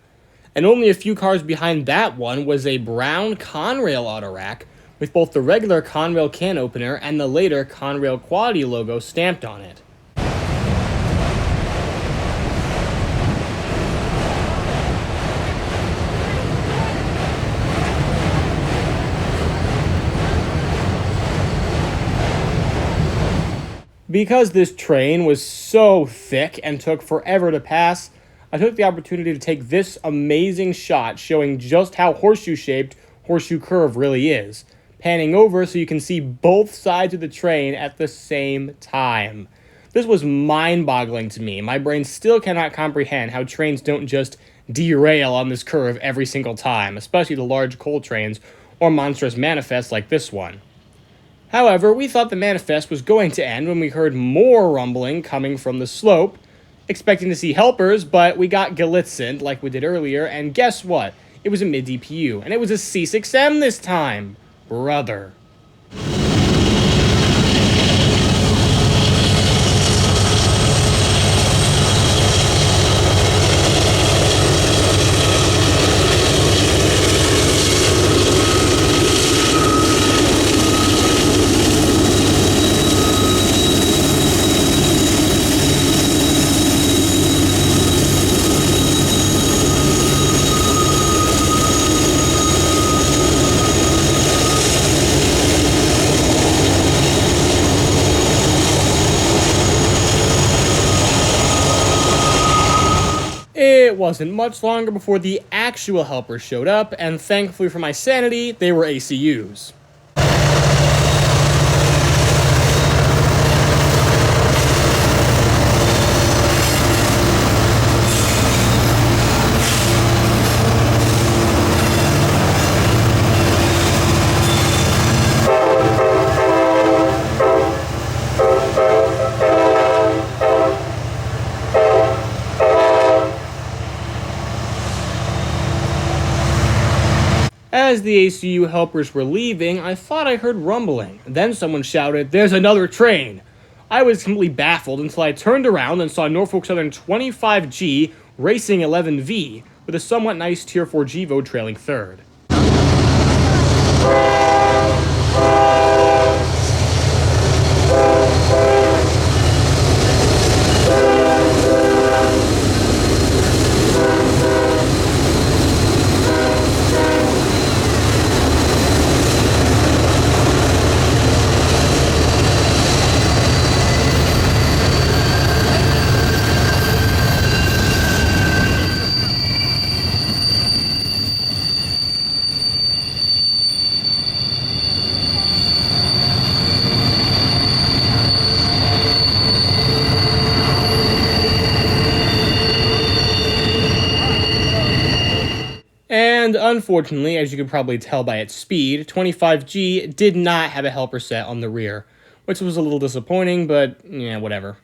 And only a few cars behind that one was a brown Conrail auto rack with both the regular Conrail can opener and the later Conrail quality logo stamped on it. Because this train was so thick and took forever to pass, I took the opportunity to take this amazing shot showing just how horseshoe-shaped Horseshoe Curve really is, panning over so you can see both sides of the train at the same time. This was mind-boggling to me. My brain still cannot comprehend how trains don't just derail on this curve every single time, especially the large coal trains or monstrous manifests like this one. However, we thought the manifest was going to end when we heard more rumbling coming from the slope, expecting to see helpers, but we got Galitzin like we did earlier, and guess what? It was a mid-DPU, and it was a C6M this time. Brother. It wasn't much longer before the actual helpers showed up, and thankfully for my sanity, they were ACUs. As the ACU helpers were leaving, I thought I heard rumbling. Then someone shouted, "There's another train!" I was completely baffled until I turned around and saw Norfolk Southern 25G racing 11V, with a somewhat nice Tier 4 GEVO trailing third. And unfortunately, as you could probably tell by its speed, 25G did not have a helper set on the rear, which was a little disappointing, but yeah, whatever.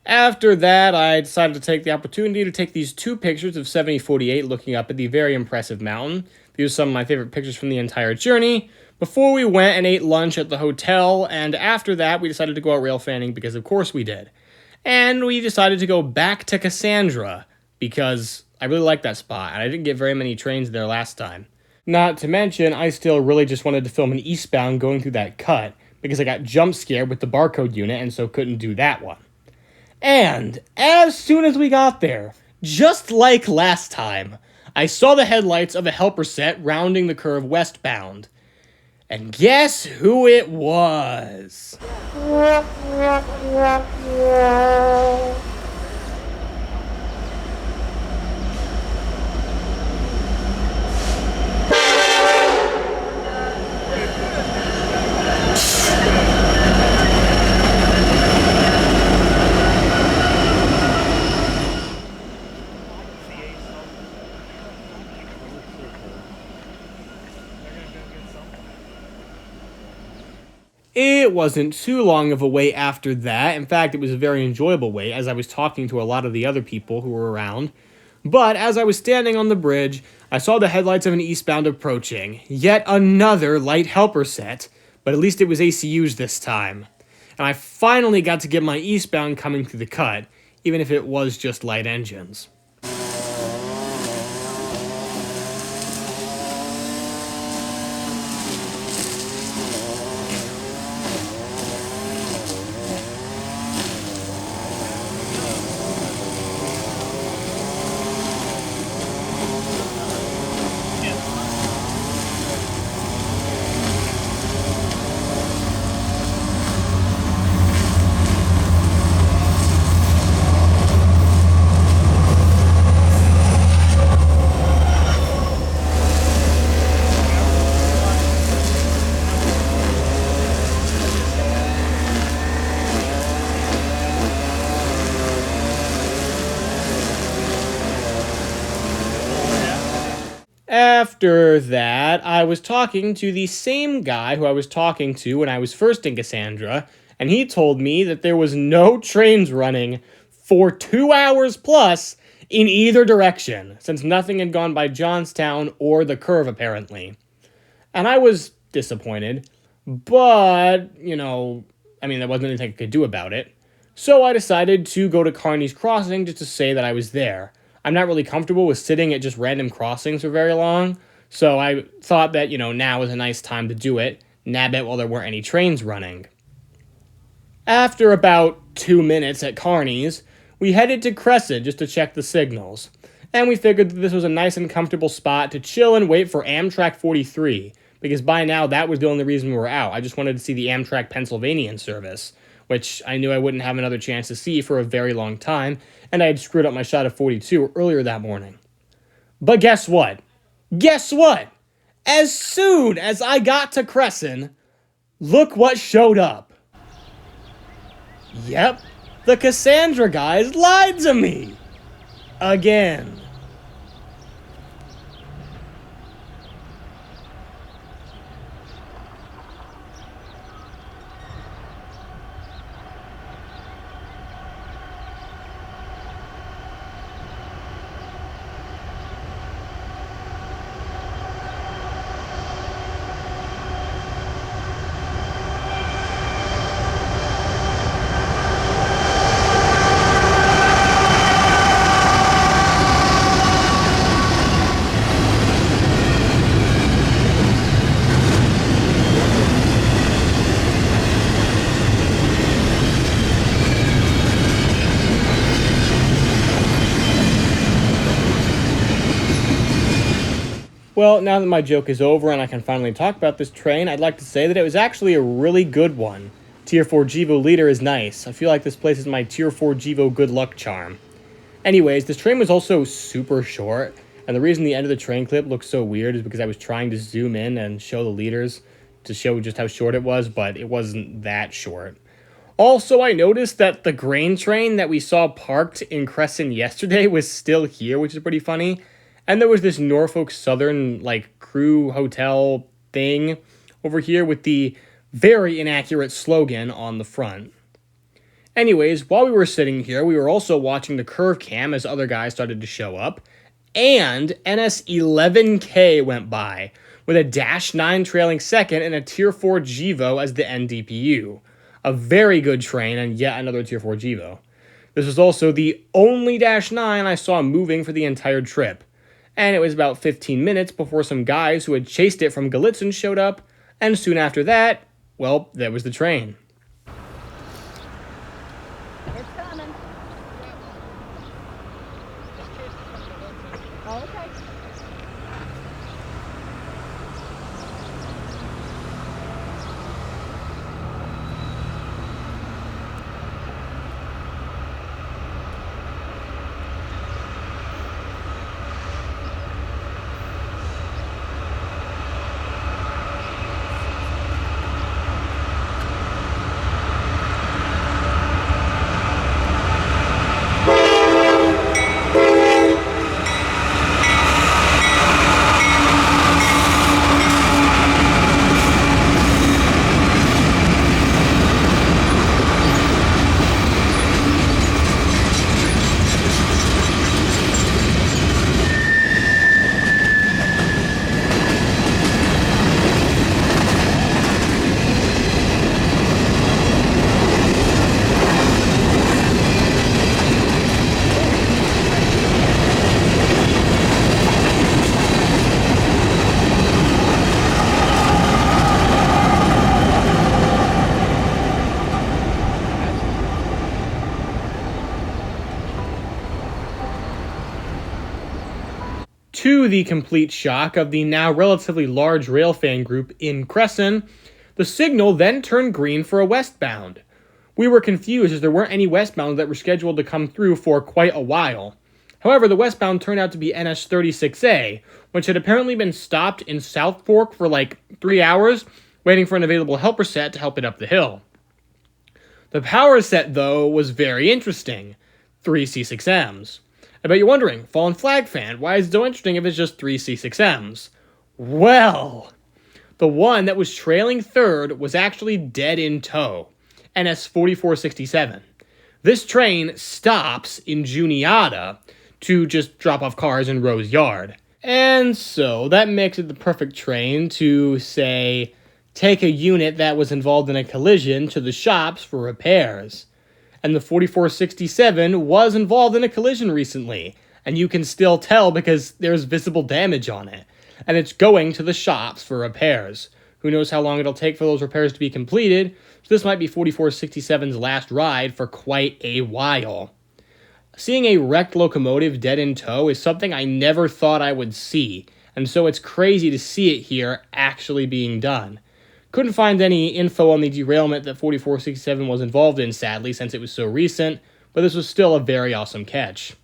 After that, I decided to take the opportunity to take these two pictures of 7048 looking up at the very impressive mountain. These are some of my favorite pictures from the entire journey. Before we went and ate lunch at the hotel, and after that, we decided to go out railfanning because of course we did. And we decided to go back to Cassandra because I really like that spot, and I didn't get very many trains there last time. Not to mention, I still really just wanted to film an eastbound going through that cut, because I got jump scared with the barcode unit and so couldn't do that one. And as soon as we got there, just like last time, I saw the headlights of a helper set rounding the curve westbound. And guess who it was? It wasn't too long of a wait after that. In fact, it was a very enjoyable wait as I was talking to a lot of the other people who were around. But as I was standing on the bridge, I saw the headlights of an eastbound approaching. Yet another light helper set, but at least it was ACUs this time. And I finally got to get my eastbound coming through the cut, even if it was just light engines. After that, I was talking to the same guy who I was talking to when I was first in Cassandra, and he told me that there was no trains running for 2 hours plus in either direction, since nothing had gone by Johnstown or the curve, apparently. And I was disappointed, but, there wasn't anything I could do about it. So I decided to go to Kearney's Crossing just to say that I was there. I'm not really comfortable with sitting at just random crossings for very long, so I thought that, now was a nice time to do it, nab it while there weren't any trains running. After about 2 minutes at Kearney's, we headed to Crescent just to check the signals, and we figured that this was a nice and comfortable spot to chill and wait for Amtrak 43, because by now that was the only reason we were out. I just wanted to see the Amtrak Pennsylvanian service, which I knew I wouldn't have another chance to see for a very long time, and I had screwed up my shot of 42 earlier that morning. But guess what? Guess what? As soon as I got to Crescent, look what showed up. Yep, the Cassandra guys lied to me. Again. Well, now that my joke is over and I can finally talk about this train, I'd like to say that it was actually a really good one. Tier 4 Gevo leader is nice. I feel like this place is my Tier 4 Gevo good luck charm. Anyways, this train was also super short, and the reason the end of the train clip looks so weird is because I was trying to zoom in and show the leaders to show just how short it was, but it wasn't that short. Also, I noticed that the grain train that we saw parked in Crescent yesterday was still here, which is pretty funny. And there was this Norfolk Southern, crew hotel thing over here with the very inaccurate slogan on the front. Anyways, while we were sitting here, we were also watching the curve cam as other guys started to show up. And NS11K went by, with a Dash 9 trailing second and a Tier 4 Gevo as the NDPU. A very good train and yet another Tier 4 Gevo. This was also the only Dash 9 I saw moving for the entire trip. And it was about 15 minutes before some guys who had chased it from Gallitzin showed up, and soon after that, well, there was the train. It's coming. Oh, okay. the complete shock of the now relatively large Railfan group in Crescent, the signal then turned green for a westbound. We were confused as there weren't any westbounds that were scheduled to come through for quite a while. However, the westbound turned out to be NS36A, which had apparently been stopped in South Fork for like 3 hours, waiting for an available helper set to help it up the hill. The power set, though, was very interesting. 3 C6Ms. I bet you're wondering, Fallen Flag fan, why is it so interesting if it's just 3 C6Ms? Well, the one that was trailing third was actually dead in tow, NS4467. This train stops in Juniata to just drop off cars in Rose Yard. And so that makes it the perfect train to, say, take a unit that was involved in a collision to the shops for repairs. And the 4467 was involved in a collision recently, and you can still tell because there's visible damage on it. And it's going to the shops for repairs. Who knows how long it'll take for those repairs to be completed, so this might be 4467's last ride for quite a while. Seeing a wrecked locomotive dead in tow is something I never thought I would see, and so it's crazy to see it here actually being done. Couldn't find any info on the derailment that 4467 was involved in, sadly, since it was so recent, but this was still a very awesome catch.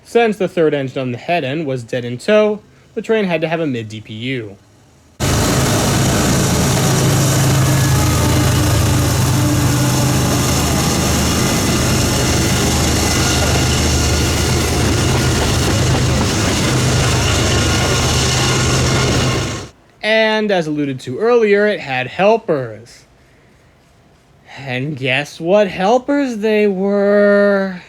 Since the third engine on the head end was dead in tow, the train had to have a mid-DPU. And as alluded to earlier, it had helpers. And guess what helpers they were?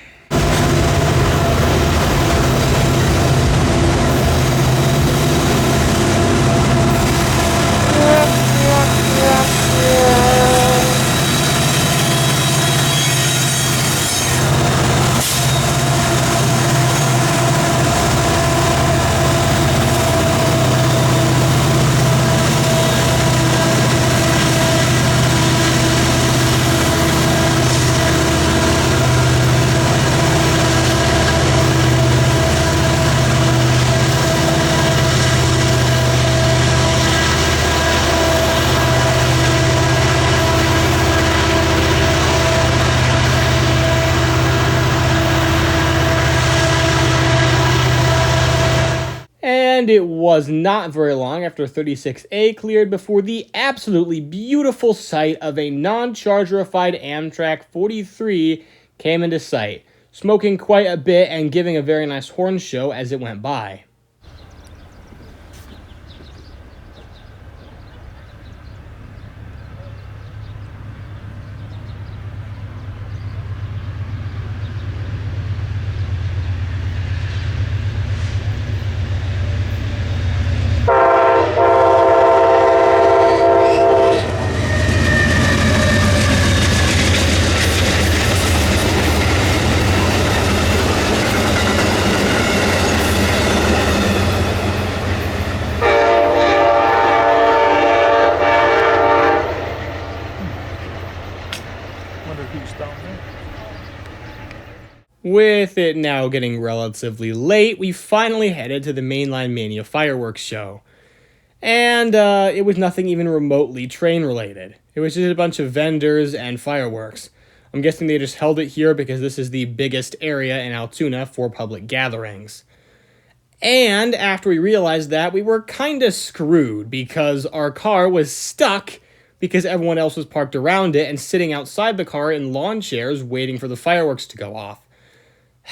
And it was not very long after 36A cleared before the absolutely beautiful sight of a non-chargerified Amtrak 43 came into sight, smoking quite a bit and giving a very nice horn show as it went by. With it now getting relatively late, we finally headed to the Mainline Mania fireworks show. And it was nothing even remotely train-related. It was just a bunch of vendors and fireworks. I'm guessing they just held it here because this is the biggest area in Altoona for public gatherings. And after we realized that, we were kinda screwed because our car was stuck because everyone else was parked around it and sitting outside the car in lawn chairs waiting for the fireworks to go off.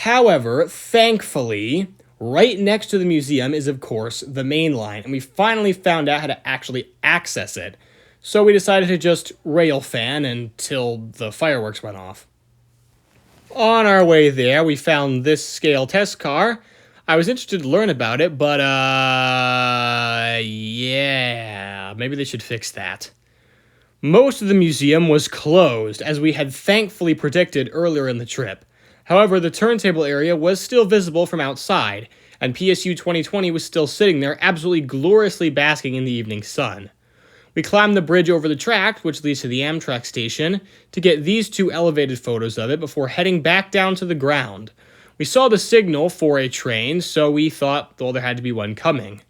However, thankfully, right next to the museum is, of course, the main line, and we finally found out how to actually access it. So we decided to just Railfan until the fireworks went off. On our way there, we found this scale test car. I was interested to learn about it, but, yeah, maybe they should fix that. Most of the museum was closed, as we had thankfully predicted earlier in the trip. However, the turntable area was still visible from outside, and PSU 2020 was still sitting there, absolutely gloriously basking in the evening sun. We climbed the bridge over the track, which leads to the Amtrak station, to get these two elevated photos of it before heading back down to the ground. We saw the signal for a train, so we thought, well, there had to be one coming.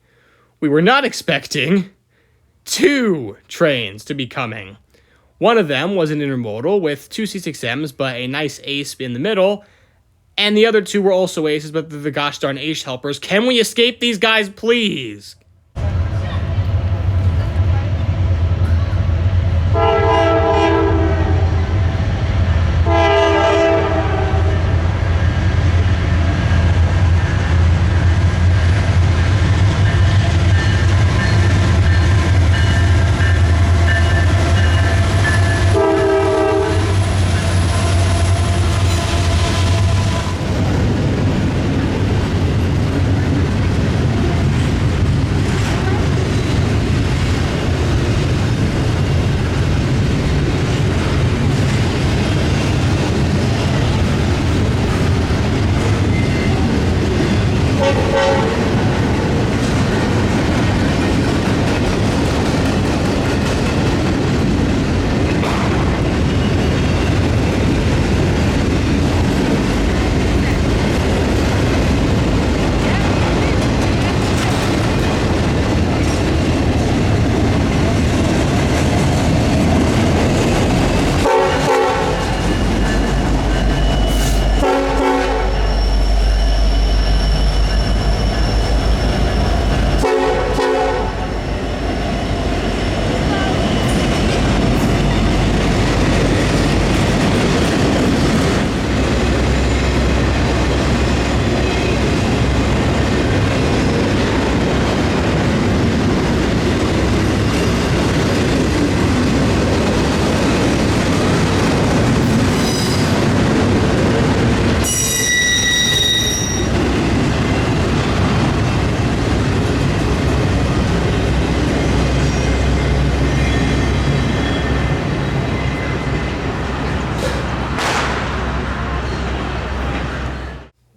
We were not expecting 2 trains to be coming. One of them was an intermodal with 2 C6Ms, but a nice ace in the middle, and the other 2 were also aces, but they're the gosh darn ace helpers. Can we escape these guys, please?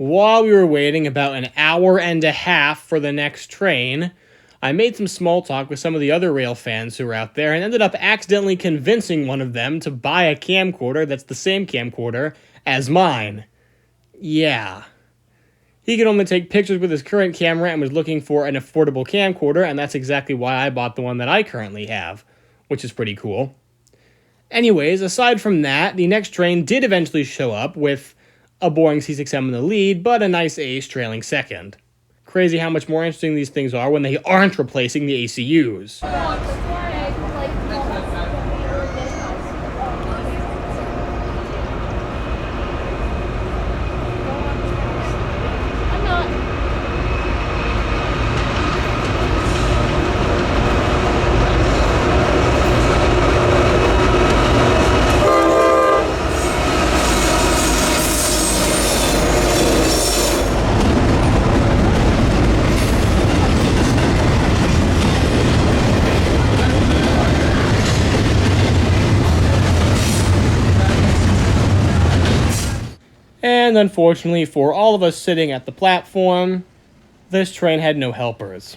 While we were waiting about an hour and a half for the next train, I made some small talk with some of the other rail fans who were out there and ended up accidentally convincing one of them to buy a camcorder that's the same camcorder as mine. Yeah. He could only take pictures with his current camera and was looking for an affordable camcorder, and that's exactly why I bought the one that I currently have, which is pretty cool. Anyways, aside from that, the next train did eventually show up with a boring C6M in the lead, but a nice ace trailing second. Crazy how much more interesting these things are when they aren't replacing the ACUs. And unfortunately for all of us sitting at the platform, this train had no helpers.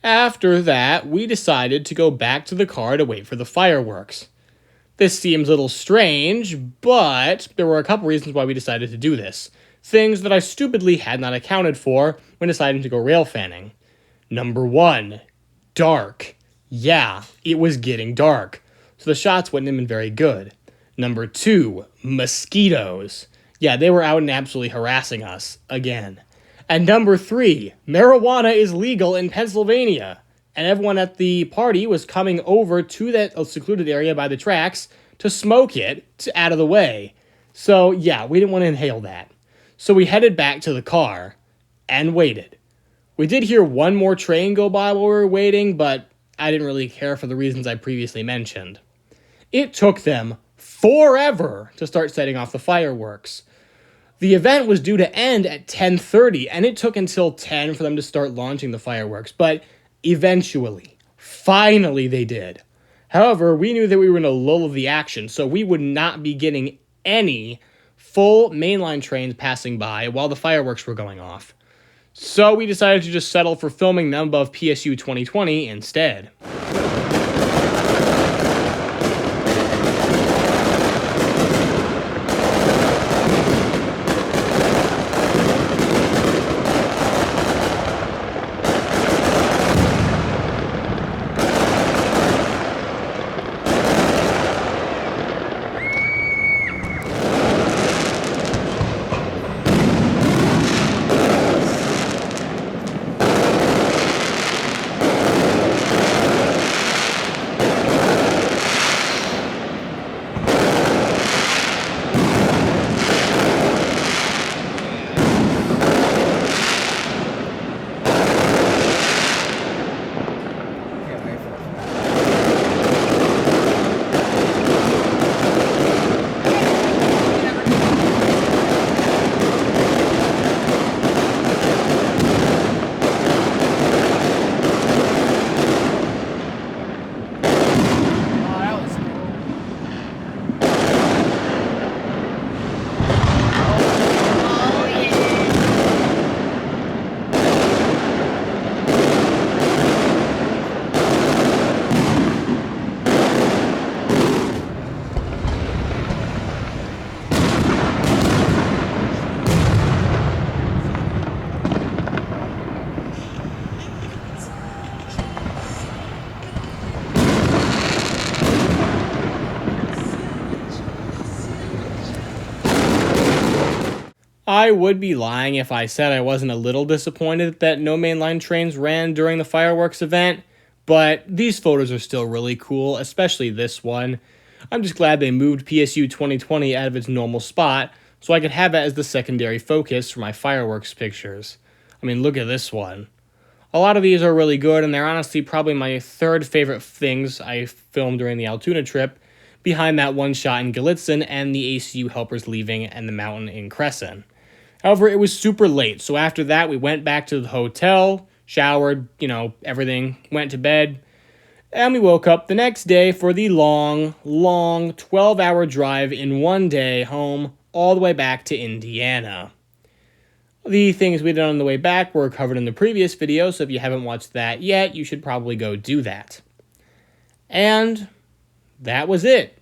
After that, we decided to go back to the car to wait for the fireworks. This seems a little strange, but there were a couple reasons why we decided to do this. Things that I stupidly had not accounted for when deciding to go rail fanning. Number 1, dark. Yeah, it was getting dark, so the shots wouldn't have been very good. Number 2, mosquitoes. Yeah, they were out and absolutely harassing us, again. And number 3, marijuana is legal in Pennsylvania, and everyone at the party was coming over to that secluded area by the tracks to smoke it out of the way. So yeah, we didn't want to inhale that. So we headed back to the car and waited. We did hear one more train go by while we were waiting, but I didn't really care for the reasons I previously mentioned. It took them forever to start setting off the fireworks. The event was due to end at 10:30, and it took until 10 for them to start launching the fireworks, but eventually, finally they did. However, we knew that we were in a lull of the action, so we would not be getting any full mainline trains passing by while the fireworks were going off. So we decided to just settle for filming them above PSU 2020 instead. I would be lying if I said I wasn't a little disappointed that no mainline trains ran during the fireworks event, but these photos are still really cool, especially this one. I'm just glad they moved PSU 2020 out of its normal spot so I could have it as the secondary focus for my fireworks pictures. I mean, look at this one. A lot of these are really good, and they're honestly probably my third favorite things I filmed during the Altoona trip, behind that one shot in Gallitzin and the ACU helpers leaving and the mountain in Crescent. However, it was super late, so after that, we went back to the hotel, showered, everything, went to bed, and we woke up the next day for the long 12-hour drive in one day home, all the way back to Indiana. The things we did on the way back were covered in the previous video, so if you haven't watched that yet, you should probably go do that. And that was it.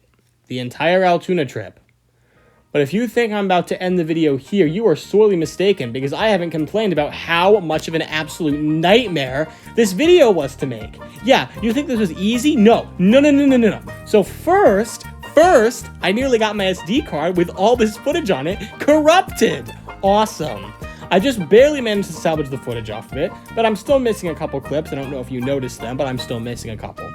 The entire Altoona trip. But if you think I'm about to end the video here, you are sorely mistaken, because I haven't complained about how much of an absolute nightmare this video was to make. Yeah, you think this was easy? No. So first, I nearly got my SD card with all this footage on it corrupted. Awesome. I just barely managed to salvage the footage off of it, but I'm still missing a couple clips. I don't know if you noticed them, but I'm still missing a couple.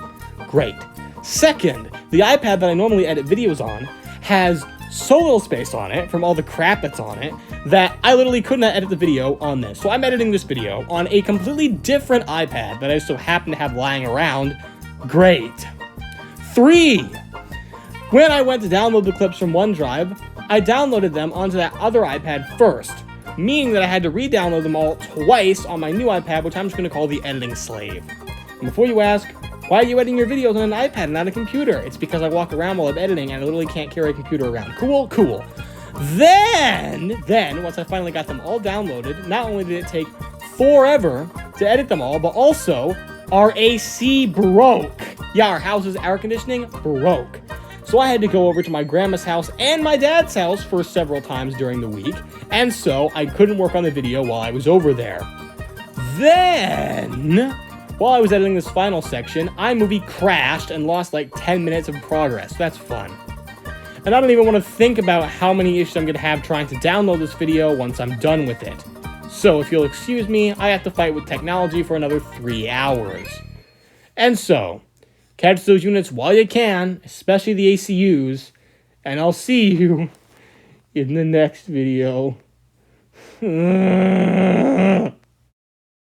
Great. Second, the iPad that I normally edit videos on has so little space on it from all the crap that's on it that I literally could not edit the video on this. So I'm editing this video on a completely different iPad that I so happen to have lying around. Great. 3. When I went to download the clips from OneDrive, I downloaded them onto that other iPad first, meaning that I had to re-download them all twice on my new iPad, which I'm just going to call the editing slave. And before you ask, why are you editing your videos on an iPad and not a computer? It's because I walk around while I'm editing and I literally can't carry a computer around. Cool. Then, once I finally got them all downloaded, not only did it take forever to edit them all, but also our AC broke. Yeah, our house's air conditioning broke. So I had to go over to my grandma's house and my dad's house for several times during the week, and so I couldn't work on the video while I was over there. Then, while I was editing this final section, iMovie crashed and lost like 10 minutes of progress. That's fun. And I don't even want to think about how many issues I'm going to have trying to download this video once I'm done with it. So if you'll excuse me, I have to fight with technology for another 3 hours. And so, catch those units while you can, especially the ACUs, and I'll see you in the next video.